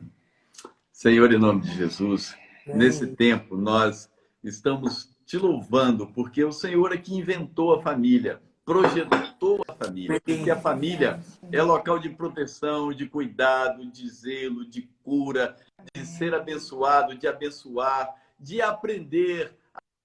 B: Senhor, em nome de Jesus, nesse tempo nós estamos te louvando, porque o Senhor é que inventou a família, projetou a família, porque a família é local de proteção, de cuidado, de zelo, de cura, de ser abençoado, de abençoar, de aprender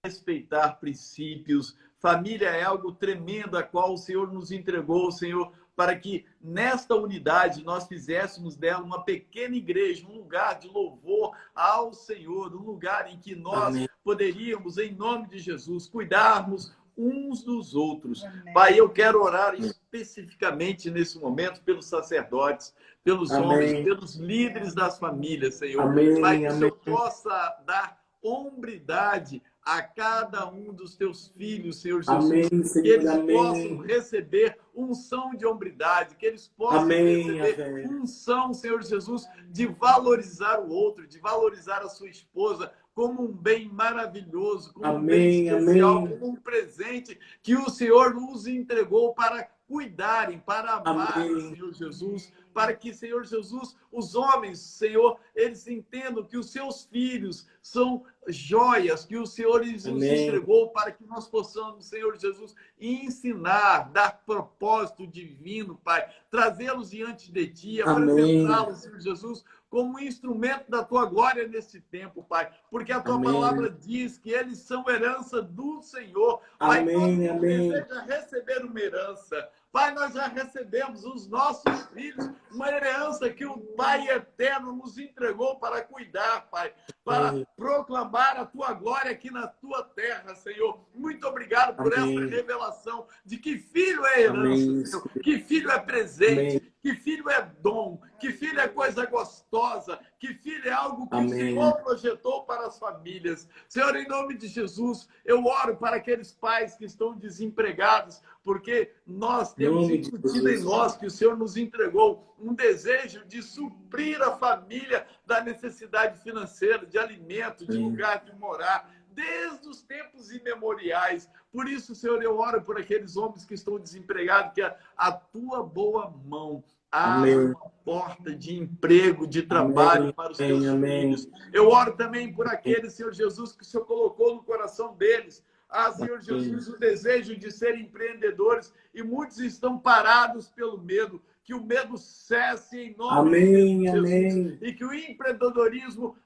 B: respeitar princípios. Família é algo tremendo a qual o Senhor nos entregou, Senhor, para que nesta unidade nós fizéssemos dela uma pequena igreja, um lugar de louvor ao Senhor, um lugar em que nós poderíamos, em nome de Jesus, cuidarmos uns dos outros. Amém. Pai, eu quero orar especificamente nesse momento pelos sacerdotes, pelos homens, pelos líderes das famílias, Senhor. Pai, que o Senhor possa dar hombridade a cada um dos teus filhos, Senhor Jesus. Que eles possam receber unção de hombridade, que eles possam receber unção, Senhor Jesus, de valorizar o outro, de valorizar a sua esposa como um bem maravilhoso, como um bem especial, como um presente que o Senhor nos entregou para cuidarem, para amarem, Senhor Jesus, para que, Senhor Jesus, os homens, Senhor, eles entendam que os seus filhos são joias que o Senhor nos entregou para que nós possamos, Senhor Jesus, ensinar, dar propósito divino, Pai, trazê-los diante de Ti, apresentá-los, Senhor Jesus, como instrumento da Tua glória nesse tempo, Pai, porque a Tua palavra diz que eles são herança do Senhor. Pai, todo mundo deseja receber uma herança. Pai, nós já recebemos os nossos filhos, uma herança que o Pai eterno nos entregou para cuidar, Pai, para proclamar a Tua glória aqui na Tua terra, Senhor. Muito obrigado por essa revelação de que filho é herança, Senhor, que filho é presente, que filho é dom, que filho é coisa gostosa, que filho é algo que o
A: Amém.
B: Senhor projetou para as famílias. Senhor, em nome de Jesus, eu oro para aqueles pais que estão desempregados, porque nós temos
A: Nome de
B: incutido em
A: Jesus.
B: nós que o Senhor nos entregou um desejo de suprir a família da necessidade financeira, de alimento, de lugar de morar, desde os tempos imemoriais. Por isso, Senhor, eu oro por aqueles homens que estão desempregados, que a tua boa mão abra
A: Amém.
B: uma porta de emprego, de trabalho
A: Amém.
B: para os teus
A: Amém.
B: filhos. Eu oro também por aqueles, Senhor Jesus, que o Senhor colocou no coração deles. Ah, Senhor Jesus, o desejo de serem empreendedores, e muitos estão parados pelo medo. Que o medo cesse em nome
A: Amém.
B: de Jesus,
A: Amém.
B: e que o empreendedorismo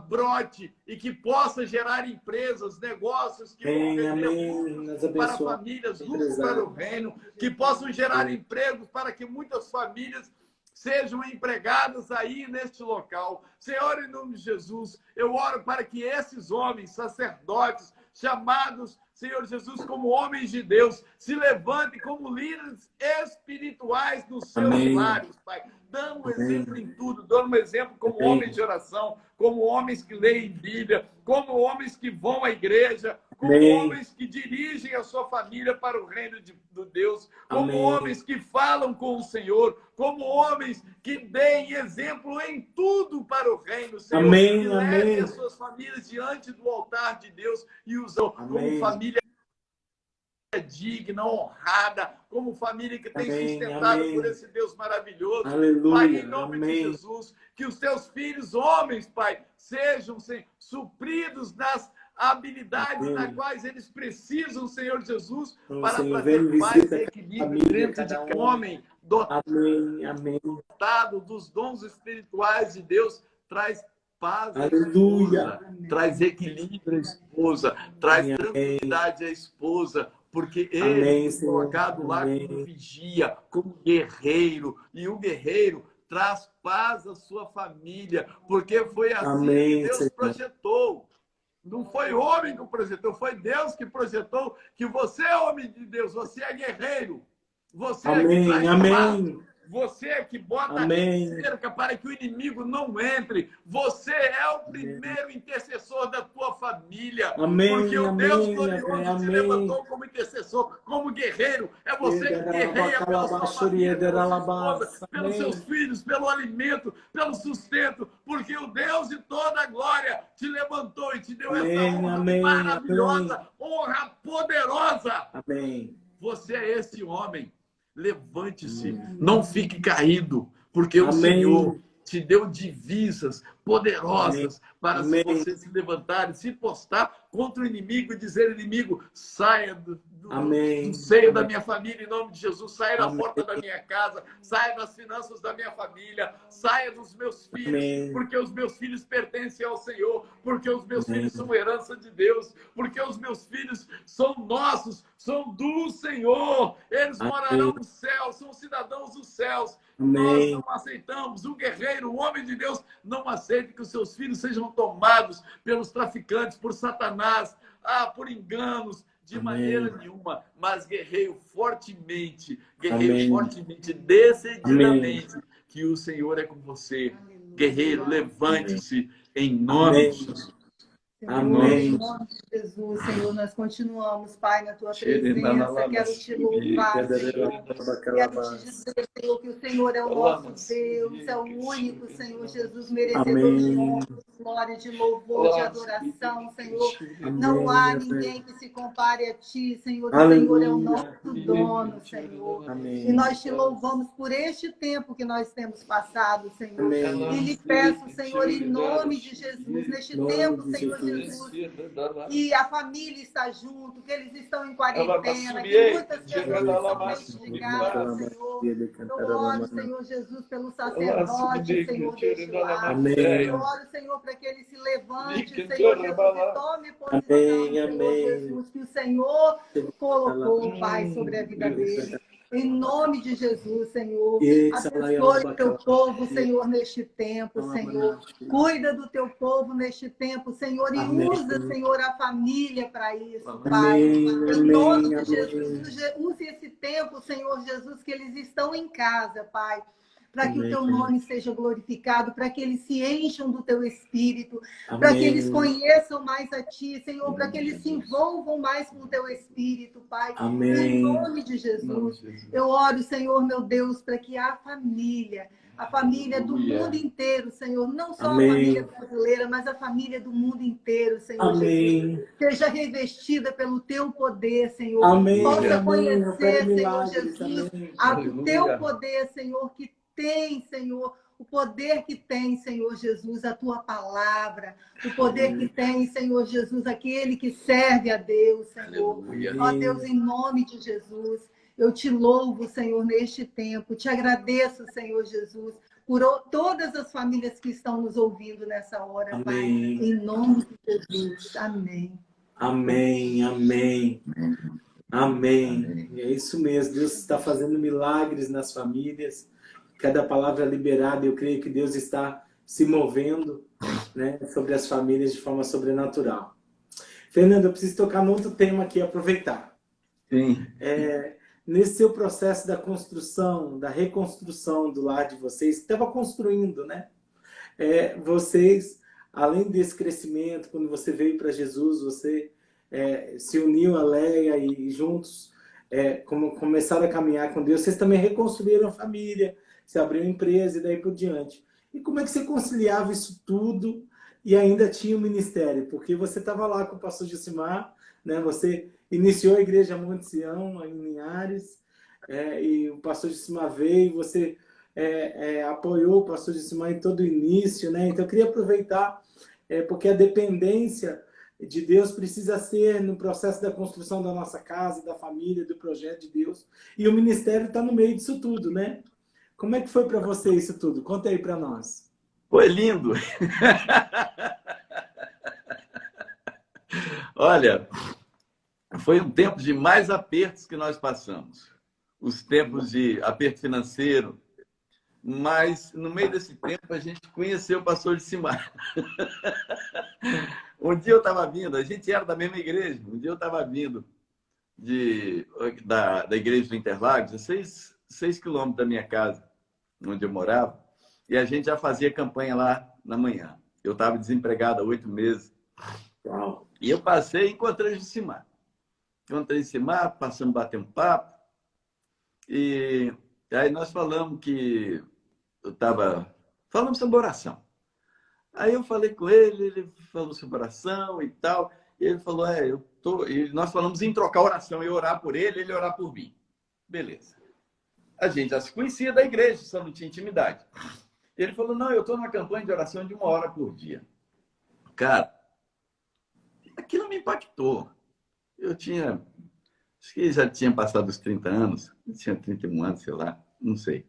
B: brote e que possa gerar empresas, negócios que vão vender
A: Amém.
B: lucro
A: Nas
B: para
A: abençoe.
B: famílias, lucro para o reino, que possam gerar empregos para que muitas famílias sejam empregadas aí neste local. Senhor, em nome de Jesus, eu oro para que esses homens, sacerdotes, chamados, Senhor Jesus, como homens de Deus, se levantem como líderes espirituais nos seus
A: Amém.
B: lares, Pai. Dando um
A: Amém.
B: exemplo em tudo, dando um exemplo como
A: Amém.
B: homens de oração, como homens que leem Bíblia, como homens que vão à igreja, como
A: Amém.
B: homens que dirigem a sua família para o reino do Deus, como
A: Amém.
B: homens que falam com o Senhor, como homens que deem exemplo em tudo para o reino, Senhor.
A: Amém.
B: E levem
A: Amém.
B: as suas famílias diante do altar de Deus e usam como
A: Amém.
B: família digna, honrada, como família que tem
A: Amém.
B: sustentado
A: Amém.
B: por esse Deus maravilhoso. Pai,
A: Aleluia.
B: em nome de
A: Amém.
B: Jesus, que os teus filhos, homens, Pai, sejam supridos nas habilidades
A: Amém.
B: nas quais eles precisam, Senhor Jesus,
A: Então,
B: para
A: Senhor, vem
B: trazer paz
A: visita
B: e
A: cada
B: equilíbrio
A: família,
B: dentro de
A: cada
B: cada homem, dotado
A: Amém. Amém.
B: dos dons espirituais de Deus, traz paz à
A: Aleluia.
B: esposa, traz equilíbrio à esposa, traz
A: Amém.
B: tranquilidade à esposa, porque ele
A: Amém,
B: foi
A: Senhor.
B: colocado lá
A: Amém.
B: como vigia, como guerreiro, e o guerreiro traz paz à sua família, porque foi assim
A: Amém,
B: que Deus
A: Senhor.
B: projetou. Não foi homem que projetou, foi Deus que projetou que você é homem de Deus, você é guerreiro, você é que
A: Amém.
B: traz paz.
A: Amém.
B: Você é que bota
A: Amém.
B: cerca para que o inimigo não entre. Você é o primeiro intercessor da tua família.
A: Amém.
B: Porque o Deus
A: Amém.
B: glorioso te
A: Amém.
B: levantou como intercessor, como guerreiro. É você que guerreia pela sua família, pela sua esposa, pelos seus filhos, pelo alimento, pelo sustento. Porque o Deus de toda a glória te levantou e te deu essa
A: Amém.
B: honra
A: Amém.
B: maravilhosa, honra poderosa.
A: Amém.
B: Você é esse homem. Levante-se, não fique caído, porque o
A: Amém.
B: Senhor te deu divisas poderosas para
A: Amém.
B: você se levantar e se postar contra o inimigo e dizer: inimigo, saia do
A: Amém.
B: seio da minha família, em nome de Jesus, saia da
A: Amém.
B: porta da minha casa, saia das finanças da minha família, saia dos meus filhos,
A: Amém.
B: porque os meus filhos pertencem ao Senhor, porque os meus
A: Amém.
B: filhos são herança de Deus, porque os meus filhos são nossos, são do Senhor, eles
A: Amém.
B: morarão no céu, são cidadãos dos céus. Nós
A: Amém.
B: não aceitamos, um guerreiro, um homem de Deus, não aceita que os seus filhos sejam tomados pelos traficantes, por Satanás, por enganos, de
A: Amém.
B: maneira nenhuma, mas guerreiro fortemente,
A: Amém.
B: decididamente, que o Senhor é com você. Guerreiro, levante-se em nome
A: Amém.
B: de Jesus.
C: Senhor,
A: Amém.
C: em nome de Jesus, Senhor, nós continuamos, Pai, na Tua presença. Quero te louvar, Senhor. Quero te dizer, Senhor, que o Senhor é o nosso Deus, é o único, Senhor Jesus, merecedor de honra, de glória, de louvor, de adoração, Senhor. Não há ninguém que se compare a Ti, Senhor. O Senhor é o nosso dono, Senhor. E nós te louvamos por este tempo que nós temos passado, Senhor.
A: Amém.
C: E lhe peço, Senhor, em nome de Jesus, neste tempo, Senhor Jesus, que a família está junto, que eles estão em quarentena, que muitas pessoas estão investigadas, Senhor. Eu oro, Senhor Jesus, pelo sacerdote, Senhor, deste lar. Eu oro, Senhor, para que ele se levante, Senhor Jesus, e tome posição, Senhor Jesus, que o Senhor colocou, Pai, sobre a vida dele. Em nome de Jesus, Senhor.
A: Isso,
C: Abençoe o teu povo, Senhor, neste tempo, Senhor. Cuida do teu povo neste tempo, Senhor. E
A: Amém.
C: usa, Senhor, a família para isso,
A: Amém,
C: Pai. Em nome
A: amém,
C: de Jesus, use esse tempo, Senhor Jesus, que eles estão em casa, Pai. Para que o teu nome seja glorificado, para que eles se encham do teu espírito, para que eles conheçam mais a ti, Senhor, para que eles se envolvam mais com o teu espírito, Pai.
A: Amém.
C: Em nome de Jesus. Eu oro, Senhor, meu Deus, para que a família do mundo inteiro, Senhor, não só
A: Amém.
C: A família brasileira, mas a família do mundo inteiro, Senhor
A: Amém.
C: Jesus, seja revestida pelo teu poder, Senhor.
A: Amém.
C: Possa
A: Amém.
C: conhecer, Senhor
A: Milagres,
C: Jesus,
A: amém.
C: o teu poder, Senhor, que tem, Senhor, o poder que tem, Senhor Jesus, a tua palavra, o poder que tem, Senhor Jesus, aquele que serve a Deus, Senhor. Ó Deus, em nome de Jesus, eu te louvo, Senhor, neste tempo, te agradeço, Senhor Jesus, por todas as famílias que estão nos ouvindo nessa hora,
A: Amém.
C: Pai, em nome de Jesus. Amém.
A: Amém, amém. Amém. É isso mesmo, Deus está fazendo milagres nas famílias. Cada palavra liberada, eu creio que Deus está se movendo, né, sobre as famílias de forma sobrenatural. Fernando, eu preciso tocar num outro tema aqui, aproveitar.
B: Sim.
A: Nesse seu processo da construção, da reconstrução do lar de vocês, que estava construindo, né? Vocês, além desse crescimento, quando você veio para Jesus, você se uniu a Leia e juntos começaram a caminhar com Deus, vocês também reconstruíram a família, você abriu empresa e daí por diante. E como é que você conciliava isso tudo e ainda tinha o ministério? Porque você estava lá com o pastor Josimar, né? Você iniciou a igreja Monte Sião, em Linhares, e o pastor Josimar veio, você apoiou o pastor Josimar em todo o início, né? Então eu queria aproveitar, porque a dependência de Deus precisa ser no processo da construção da nossa casa, da família, do projeto de Deus. E o ministério está no meio disso tudo, né? Como é que foi para você isso tudo? Conta aí para nós.
B: Foi lindo. Olha, foi um tempo de mais apertos que nós passamos. Os tempos de aperto financeiro. Mas, no meio desse tempo, a gente conheceu o pastor Josimar. Um dia eu estava vindo, a gente era da mesma igreja, um dia eu estava vindo da igreja do Interlagos, a 6 quilômetros da minha casa, onde eu morava, e a gente já fazia campanha lá na manhã. Eu estava desempregado há 8 meses.
A: Uau.
B: E eu passei e encontrei o Josimar. Encontrei o Josimar, passamos a bater um papo, e aí nós falamos que falamos sobre oração. Aí eu falei com ele falou sobre oração e tal, e ele falou, e nós falamos em trocar oração, eu orar por ele orar por mim. Beleza. A gente já se conhecia da igreja, só não tinha intimidade. Ele falou, não, eu estou numa campanha de oração de 1 hora por dia. Cara, aquilo me impactou. Eu acho que já tinha passado os 30 anos, eu tinha 31 anos, sei lá, não sei.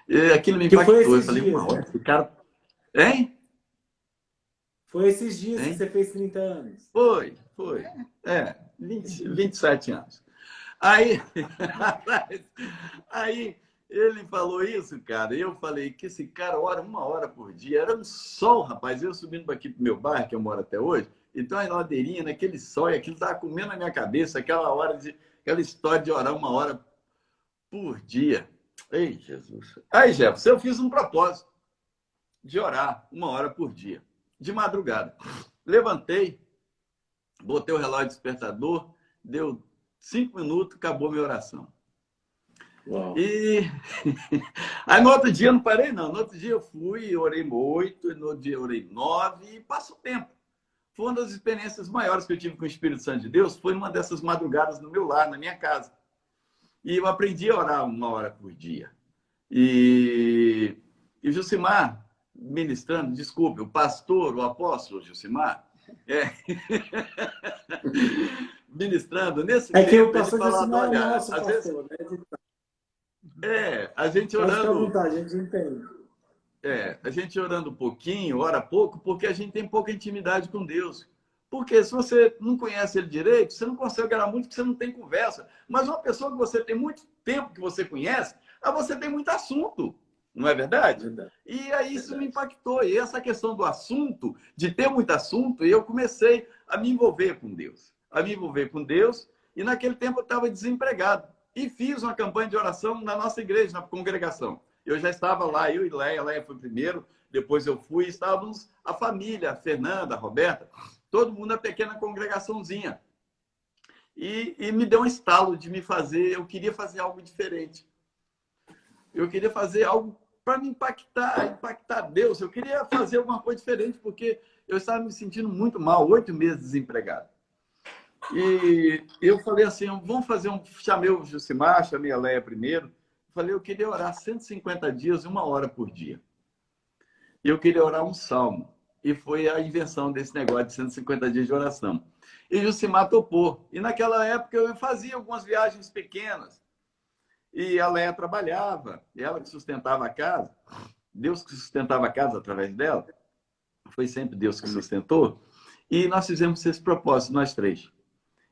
B: E aquilo me impactou. Eu falei,
A: dias,
B: 1 hora,
A: né?
B: esse cara... Hein?
A: Foi esses dias que você fez 30 anos?
B: Foi. 27 anos. Aí ele falou isso, cara. Eu falei que esse cara ora 1 hora por dia. Era um sol, rapaz. Eu subindo aqui pro meu bairro, que eu moro até hoje. Então, aí na ladeirinha, naquele sol, e aquilo tava comendo na minha cabeça, aquela história de orar 1 hora por dia. Ei, Jesus. Aí, Jefferson, eu fiz um propósito de orar 1 hora por dia, de madrugada. Levantei, botei o relógio despertador, deu 5 minutos, acabou minha oração.
A: Uau.
B: E aí no outro dia eu não parei, não. No outro dia eu fui, orei 8, no outro dia eu orei 9 e passa o tempo. Foi uma das experiências maiores que eu tive com o Espírito Santo de Deus, foi numa dessas madrugadas no meu lar, na minha casa. E eu aprendi a orar 1 hora por dia. E o Josimar ministrando, desculpe, o pastor, o apóstolo Josimar, ministrando nesse tempo,
A: que o pastor
B: ele falava,
A: Josimar é
B: olha,
A: nosso
B: às
A: pastor,
B: vezes,
A: né?
B: a gente
A: Pode ficar à
B: orando,
A: vontade, a gente entende.
B: a gente orando um pouquinho, ora pouco, porque a gente tem pouca intimidade com Deus. Porque se você não conhece ele direito, você não consegue ganhar muito, porque você não tem conversa. Mas uma pessoa que você tem muito tempo que você conhece, aí você tem muito assunto. Não é verdade?
A: Verdade.
B: E aí isso me impactou. E essa questão do assunto, de ter muito assunto, eu comecei a me envolver com Deus. A me envolver com Deus. E naquele tempo eu estava desempregado. E fiz uma campanha de oração na nossa igreja, na congregação. Eu já estava lá, eu e Leia. Leia foi primeiro, depois eu fui. Estávamos a família, a Fernanda, a Roberta, todo mundo na pequena congregaçãozinha. E me deu um estalo de me fazer, eu queria fazer algo diferente. Eu queria fazer algo para me impactar Deus. Eu queria fazer alguma coisa diferente, porque eu estava me sentindo muito mal, 8 meses desempregado. E eu falei assim, vamos fazer um... Chamei o Jucimar, chamei a Leia primeiro. Falei, eu queria orar 150 dias, 1 hora por dia. E eu queria orar um salmo. E foi a invenção desse negócio de 150 dias de oração. E Jucimar topou. E naquela época eu fazia algumas viagens pequenas. E a Leia trabalhava, ela que sustentava a casa, Deus que sustentava a casa através dela, foi sempre Deus que sustentou, e nós fizemos esse propósito, nós três.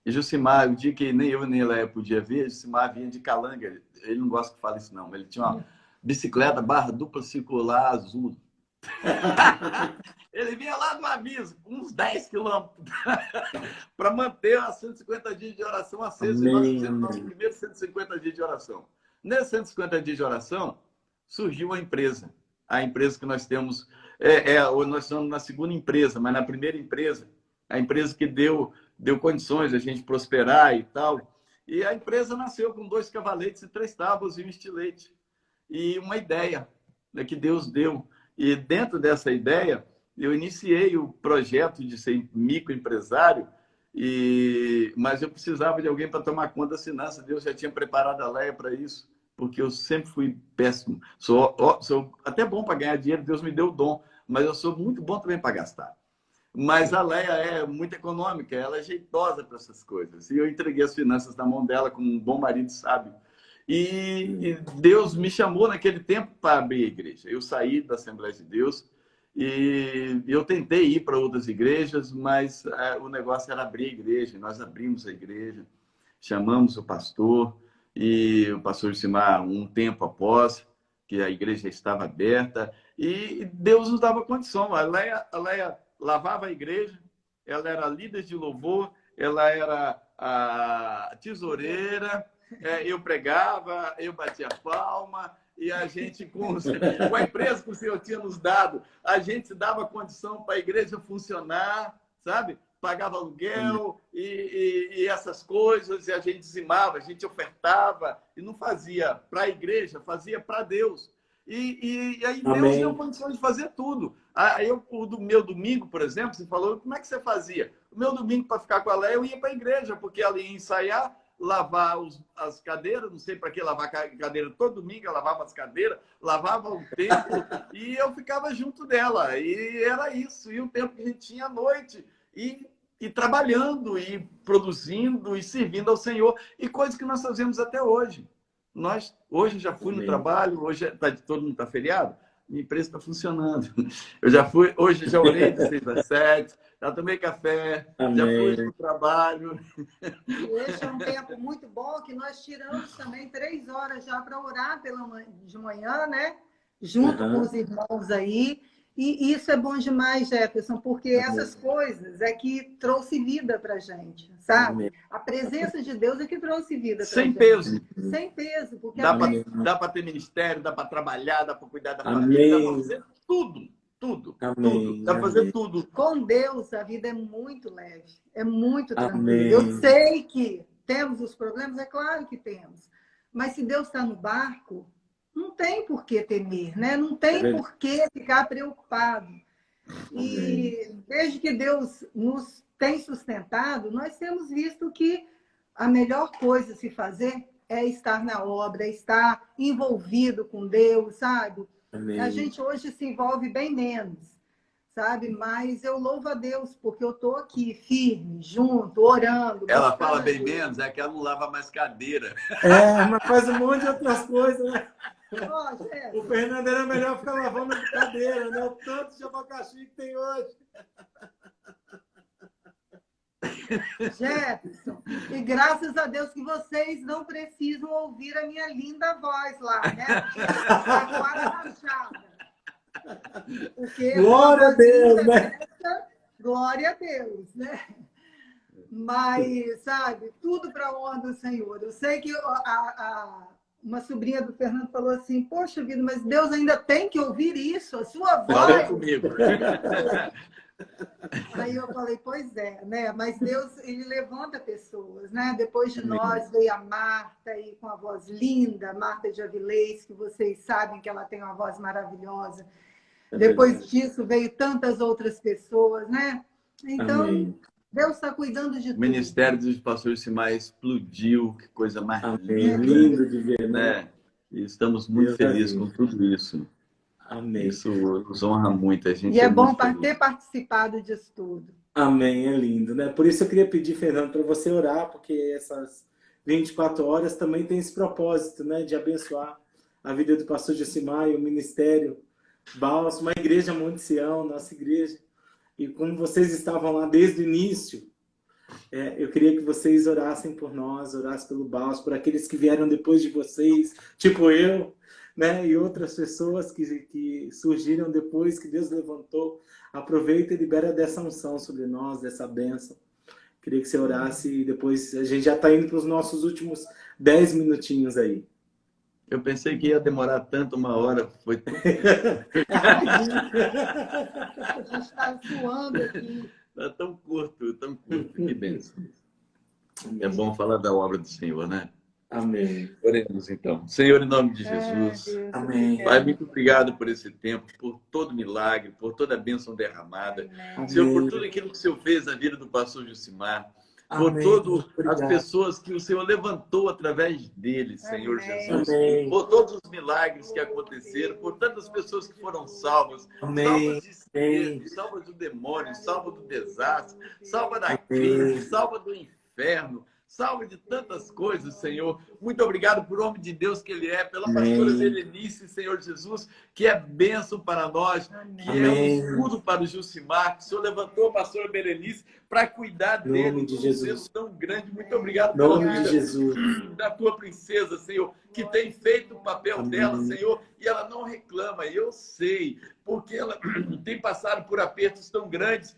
B: E Jucimar, o dia que nem eu nem a Leia podia ver, Jucimar vinha de Calanga, ele não gosta que fale isso não, mas ele tinha uma bicicleta barra dupla circular azul. Ele vinha lá do aviso, uns 10 quilômetros, para manter as 150 dias de oração acesos. E nós fizemos nosso primeiro 150 dias de oração. Nesses 150 dias de oração, surgiu a empresa. A empresa que nós temos, nós estamos na segunda empresa, mas na primeira empresa, a empresa que deu condições a gente prosperar e tal. E a empresa nasceu com 2 cavaletes e 3 tábuas e um estilete. E uma ideia, né, que Deus deu. E dentro dessa ideia, eu iniciei o projeto de ser microempresário, mas eu precisava de alguém para tomar conta das finanças. Deus já tinha preparado a Leia para isso, porque eu sempre fui péssimo. Sou até bom para ganhar dinheiro, Deus me deu o dom, mas eu sou muito bom também para gastar. Mas a Leia é muito econômica, ela é jeitosa para essas coisas. E eu entreguei as finanças na mão dela como um bom marido sábio. E Deus me chamou naquele tempo para abrir a igreja. Eu saí da Assembleia de Deus e eu tentei ir para outras igrejas, mas o negócio era abrir a igreja. Nós abrimos a igreja, chamamos o pastor, e o pastor Jucimar, um tempo após que a igreja estava aberta, e Deus nos dava condição. A Leia lavava a igreja, ela era líder de louvor, ela era a tesoureira, eu pregava, eu batia palma, e a gente, com a empresa que o Senhor tinha nos dado, a gente dava condição para a igreja funcionar, sabe? Pagava aluguel e essas coisas, e a gente dizimava, a gente ofertava, e não fazia para a igreja, fazia para Deus. E aí Deus
A: Amém.
B: deu condições de fazer tudo. Aí o meu domingo, por exemplo, você falou, como é que você fazia? O meu domingo, para ficar com a Leia, eu ia para a igreja, porque ela ia ensaiar, lavar as cadeiras, não sei para que lavar cadeira todo domingo, eu lavava as cadeiras, lavava o templo, e eu ficava junto dela. E era isso. E o tempo que a gente tinha à noite. E trabalhando, e produzindo, e servindo ao Senhor. E coisas que nós fazemos até hoje. Hoje já fui no trabalho, hoje todo mundo está feriado, minha empresa está funcionando. Eu já fui, hoje já orei de 6 às 7, já tomei café,
A: Amém.
B: já fui para o trabalho.
C: E esse é um tempo muito bom que nós tiramos também 3 horas já para orar de manhã, né? Junto com os irmãos aí. E isso é bom demais, Jefferson, porque essas coisas é que trouxe vida para a gente, sabe? A presença de Deus é que trouxe vida para a gente.
B: Sem peso.
C: Sem peso. Porque
B: dá para ter ministério, dá para trabalhar, dá para cuidar da família, dá para fazer tudo. Tudo. Dá para fazer tudo.
C: Com Deus, a vida é muito leve, é muito tranquila. Eu sei que temos os problemas, é claro que temos. Mas se Deus está no barco, não tem por que temer, né? Não tem por que ficar preocupado. E desde que Deus nos tem sustentado, nós temos visto que a melhor coisa a se fazer é estar na obra, é estar envolvido com Deus, sabe?
A: Amém.
C: A gente hoje se envolve bem menos, sabe? Mas eu louvo a Deus, porque eu estou aqui firme, junto, orando.
B: Ela fala bem menos, é que ela não lava mais cadeira.
A: Mas faz um monte de outras coisas, né? O Fernando era melhor ficar lavando cadeira, né? O tanto de abacaxi que tem hoje.
C: Jefferson, e graças a Deus que vocês não precisam ouvir a minha linda voz lá, né? Agora rachada. Porque
A: Glória a Deus, né?
C: Glória a Deus, né? Mas, sabe, tudo para a honra do Senhor. Eu sei que uma sobrinha do Fernando falou assim, poxa vida, mas Deus ainda tem que ouvir isso, a sua voz.
B: Fala comigo.
C: Aí eu falei, pois é, né? Mas Deus, ele levanta pessoas, né? Depois de
B: Amém.
C: nós veio a Marta, aí com a voz linda, Marta de Avilés, que vocês sabem que ela tem uma voz maravilhosa. Depois disso veio tantas outras pessoas, né? Então,
A: Amém.
C: Deus está cuidando de tudo.
B: O Ministério dos Pastores Simar explodiu, que coisa mais
A: Amém.
B: linda.
A: Lindo de ver,
B: Né? E estamos muito
A: Deus
B: felizes
A: ajude.
B: com tudo isso.
A: Amém.
B: Isso nos honra muito. A gente
C: E é bom
B: muito feliz.
C: ter participado disso tudo.
A: Amém, é lindo, né? Por isso eu queria pedir, Fernando, para você orar, porque essas 24 horas também tem esse propósito, né? De abençoar a vida do pastor Josimar e o Ministério Bálsamo, a Igreja Monte Sião, nossa igreja. E como vocês estavam lá desde o início, eu queria que vocês orassem por nós, orassem pelo Bálsamo, por aqueles que vieram depois de vocês, tipo eu, né? E outras pessoas que surgiram depois, que Deus levantou. Aproveita e libera dessa unção sobre nós, dessa bênção. Queria que você orasse e depois a gente já está indo para os nossos últimos 10 minutinhos aí.
B: Eu pensei que ia demorar tanto, uma hora. Foi tão...
C: A gente está suando aqui.
B: Tá tão curto, tão curto. Que bênção. É bom falar da obra do Senhor, né?
A: Amém.
B: Oremos então. Senhor, em nome de Jesus.
C: Deus,
A: Amém.
B: Pai, muito obrigado por esse tempo, por todo milagre, por toda a bênção derramada.
C: Amém.
B: Senhor, por tudo aquilo que o Senhor fez na vida do pastor Josimar. Por todas as pessoas que o Senhor levantou através dele, Senhor Jesus.
A: Amém.
B: Por todos os milagres que aconteceram, por tantas pessoas que foram salvas.
A: Amém.
B: Salvas de espírito, salvas do demônio, salva do desastre, salva da crise, salva do inferno. Salva de tantas coisas, Senhor. Muito obrigado por homem de Deus que Ele é, pela pastora Berenice, Senhor Jesus, que é bênção para nós, que é um escudo para o Josimar, que o Senhor levantou a pastora Berenice para cuidar dele,
A: de
B: um
A: Jesus.
B: Deus tão grande. Muito obrigado
A: Nome
B: pela
A: de
B: vida
A: Jesus.
B: da tua princesa, Senhor, que tem feito o papel dela, Senhor, e ela não reclama. Eu sei, porque ela tem passado por apertos tão grandes,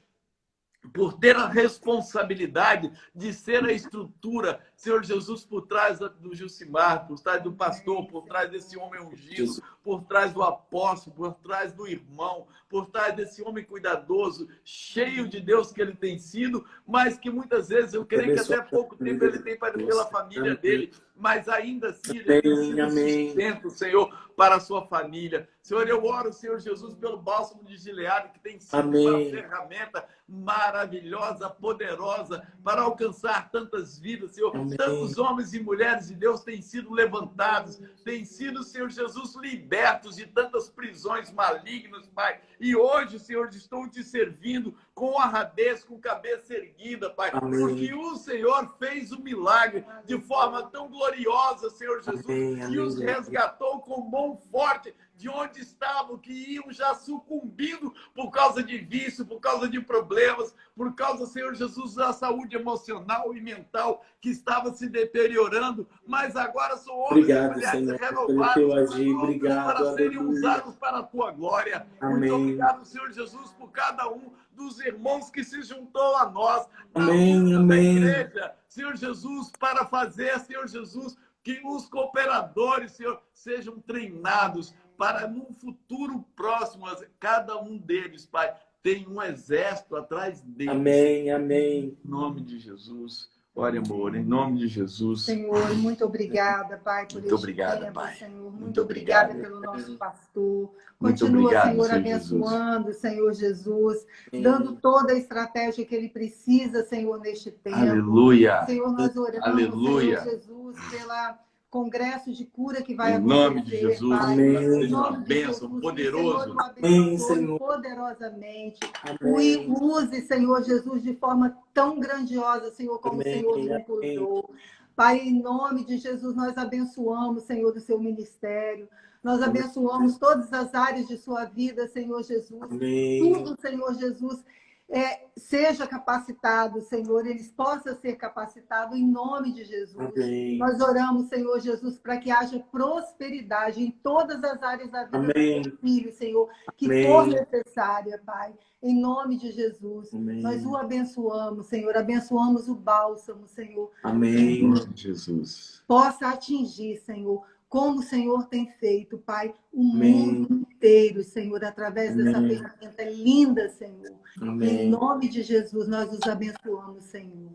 B: por ter a responsabilidade de ser a estrutura, Senhor Jesus, por trás do Josimar, por trás do pastor, por trás desse homem ungido, por trás do apóstolo, por trás do irmão, por trás desse homem cuidadoso, cheio de Deus que ele tem sido, mas que muitas vezes, eu creio que até pouco tempo ele tem pela família dele, mas ainda assim ele tem sido sustento, Senhor, para a sua família. Senhor, eu oro, Senhor Jesus, pelo bálsamo de Gileade, que tem sido uma ferramenta maravilhosa, poderosa, para alcançar tantas vidas, Senhor. Tantos homens e mulheres de Deus têm sido levantados, têm sido, Senhor Jesus, libertos de tantas prisões malignas, Pai. E hoje, Senhor, estou te servindo com honradez, com cabeça erguida, Pai. Porque o Senhor fez o milagre de forma tão gloriosa, Senhor Jesus, e os resgatou com mão forte de onde estavam, que iam já sucumbindo por causa de vício, por causa de problemas, por causa, Senhor Jesus, da saúde emocional e mental que estava se deteriorando, mas agora são homens e mulheres renovados, para serem usados para a tua glória. Muito obrigado, Senhor Jesus, por cada um dos irmãos que se juntou a nós, na igreja, Senhor Jesus, para fazer, Senhor Jesus, que os cooperadores, Senhor, sejam treinados para, num futuro próximo, cada um deles, Pai, tem um exército atrás deles.
A: Amém, amém.
B: Em nome de Jesus. Ore, amor, em nome de Jesus.
C: Senhor, muito obrigada, Pai, por
B: muito
C: este
B: obrigada,
C: tempo,
B: Pai.
C: Senhor. Muito obrigada pelo nosso pastor.
B: Muito
C: Continua,
B: obrigado,
C: Senhor,
B: Senhor
C: abençoando, Senhor Jesus, dando toda a estratégia que ele precisa, Senhor, neste tempo.
B: Aleluia.
C: Senhor, nós oramos,
B: Aleluia.
C: Senhor Jesus, pela congresso de cura que vai
B: em
C: acontecer.
B: Nome de Jesus.
C: Pai.
A: Amém.
C: Em nome
B: Uma
C: de
B: bênção
C: Jesus,
B: poderoso.
C: Que o Senhor o abençoe poderosamente.
A: Amém.
C: O use, Senhor Jesus, de forma tão grandiosa, Senhor, como
A: Amém.
C: o Senhor nos usou. Pai, em nome de Jesus, nós abençoamos, Senhor, do seu ministério. Nós abençoamos todas as áreas de sua vida, Senhor Jesus.
A: Amém.
C: Tudo, Senhor Jesus, seja capacitado, Senhor, eles possam ser capacitados em nome de Jesus.
A: Amém.
C: Nós oramos, Senhor Jesus, para que haja prosperidade em todas as áreas da vida
A: Amém.
C: do filho, Senhor, que
A: Amém.
C: for necessária, Pai, em nome de Jesus.
A: Amém.
C: Nós o abençoamos, Senhor, abençoamos o bálsamo, Senhor.
A: Amém.
B: Jesus.
C: Possa atingir, Senhor, como o Senhor tem feito, Pai, o
A: Amém.
C: mundo inteiro, Senhor, através dessa
A: Amém.
C: ferramenta linda, Senhor.
A: Amém.
C: Em nome de Jesus, nós os abençoamos, Senhor.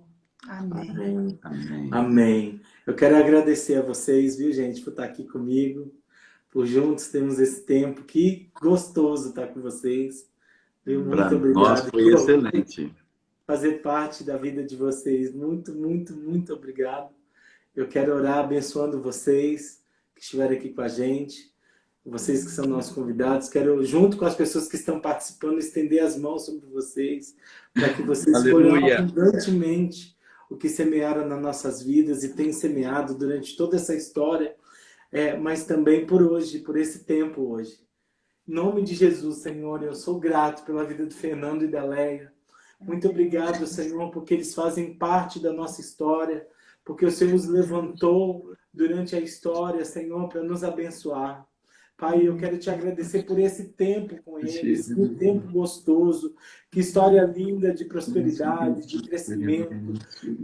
C: Amém.
A: Amém.
B: Amém.
A: Amém. Eu quero agradecer a vocês, viu, gente, por estar aqui comigo, por juntos termos esse tempo. Que gostoso estar com vocês. Viu? Muito
B: Para
A: obrigado.
B: nós foi excelente.
A: Fazer parte da vida de vocês. Muito, muito, muito obrigado. Eu quero orar abençoando vocês que estiveram aqui com a gente, vocês que são nossos convidados. Quero, junto com as pessoas que estão participando, estender as mãos sobre vocês, para que vocês colham abundantemente o que semearam nas nossas vidas e têm semeado durante toda essa história, mas também por hoje, por esse tempo hoje. Em nome de Jesus, Senhor, eu sou grato pela vida do Fernando e da Leia. Muito obrigado, Senhor, porque eles fazem parte da nossa história, porque o Senhor os levantou durante a história, Senhor, para nos abençoar. Pai, eu quero te agradecer por esse tempo com eles, que tempo gostoso, que história linda de prosperidade, de crescimento,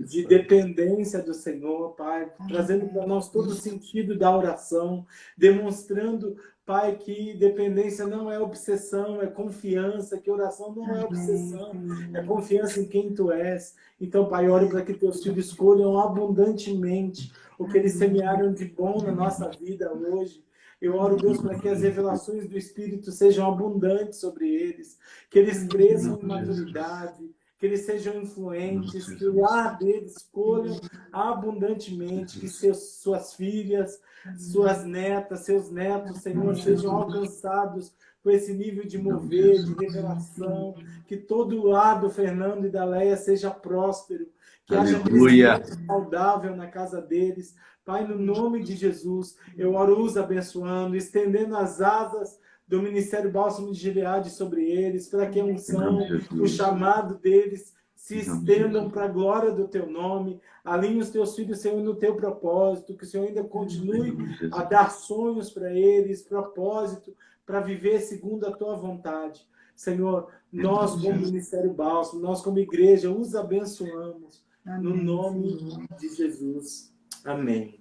A: de dependência do Senhor, Pai, trazendo para nós todo o sentido da oração, demonstrando, Pai, que dependência não é obsessão, é confiança, que oração não é obsessão, é confiança em quem Tu és. Então, Pai, oro para que Teus filhos escolham abundantemente o que eles semearam de bom na nossa vida hoje. Eu oro, Deus, para que as revelações do Espírito sejam abundantes sobre eles, que eles cresçam em maturidade, que eles sejam influentes, que o lar deles escolham abundantemente, que suas filhas, suas netas, seus netos, Senhor, sejam alcançados com esse nível de mover, de revelação, que todo o lar do Fernando e da Leia seja próspero, que haja crescimento saudável na casa deles. Pai, no nome de Jesus, eu oro os abençoando, estendendo as asas do Ministério Bálsamo de Gileade sobre eles, para que a unção, o chamado deles se estendam para a glória do Teu nome. Alinhe os Teus filhos, Senhor, no Teu propósito, que o Senhor ainda continue a dar sonhos para eles, propósito, para viver segundo a Tua vontade. Senhor, nós como Ministério Bálsamo, nós como igreja, os abençoamos, no nome de Jesus. Amém.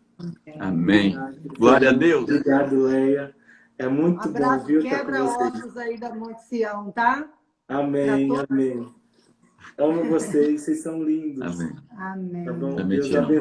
B: Amém. Glória a Deus.
A: Obrigado, Leia. É muito bom, viu?
C: Quebra-ossos aí da Monte Sião, tá?
A: Amém, amém. Amo vocês são lindos.
B: Amém.
C: Amém.
A: Tá bom?
B: Amém.
A: Deus abençoe.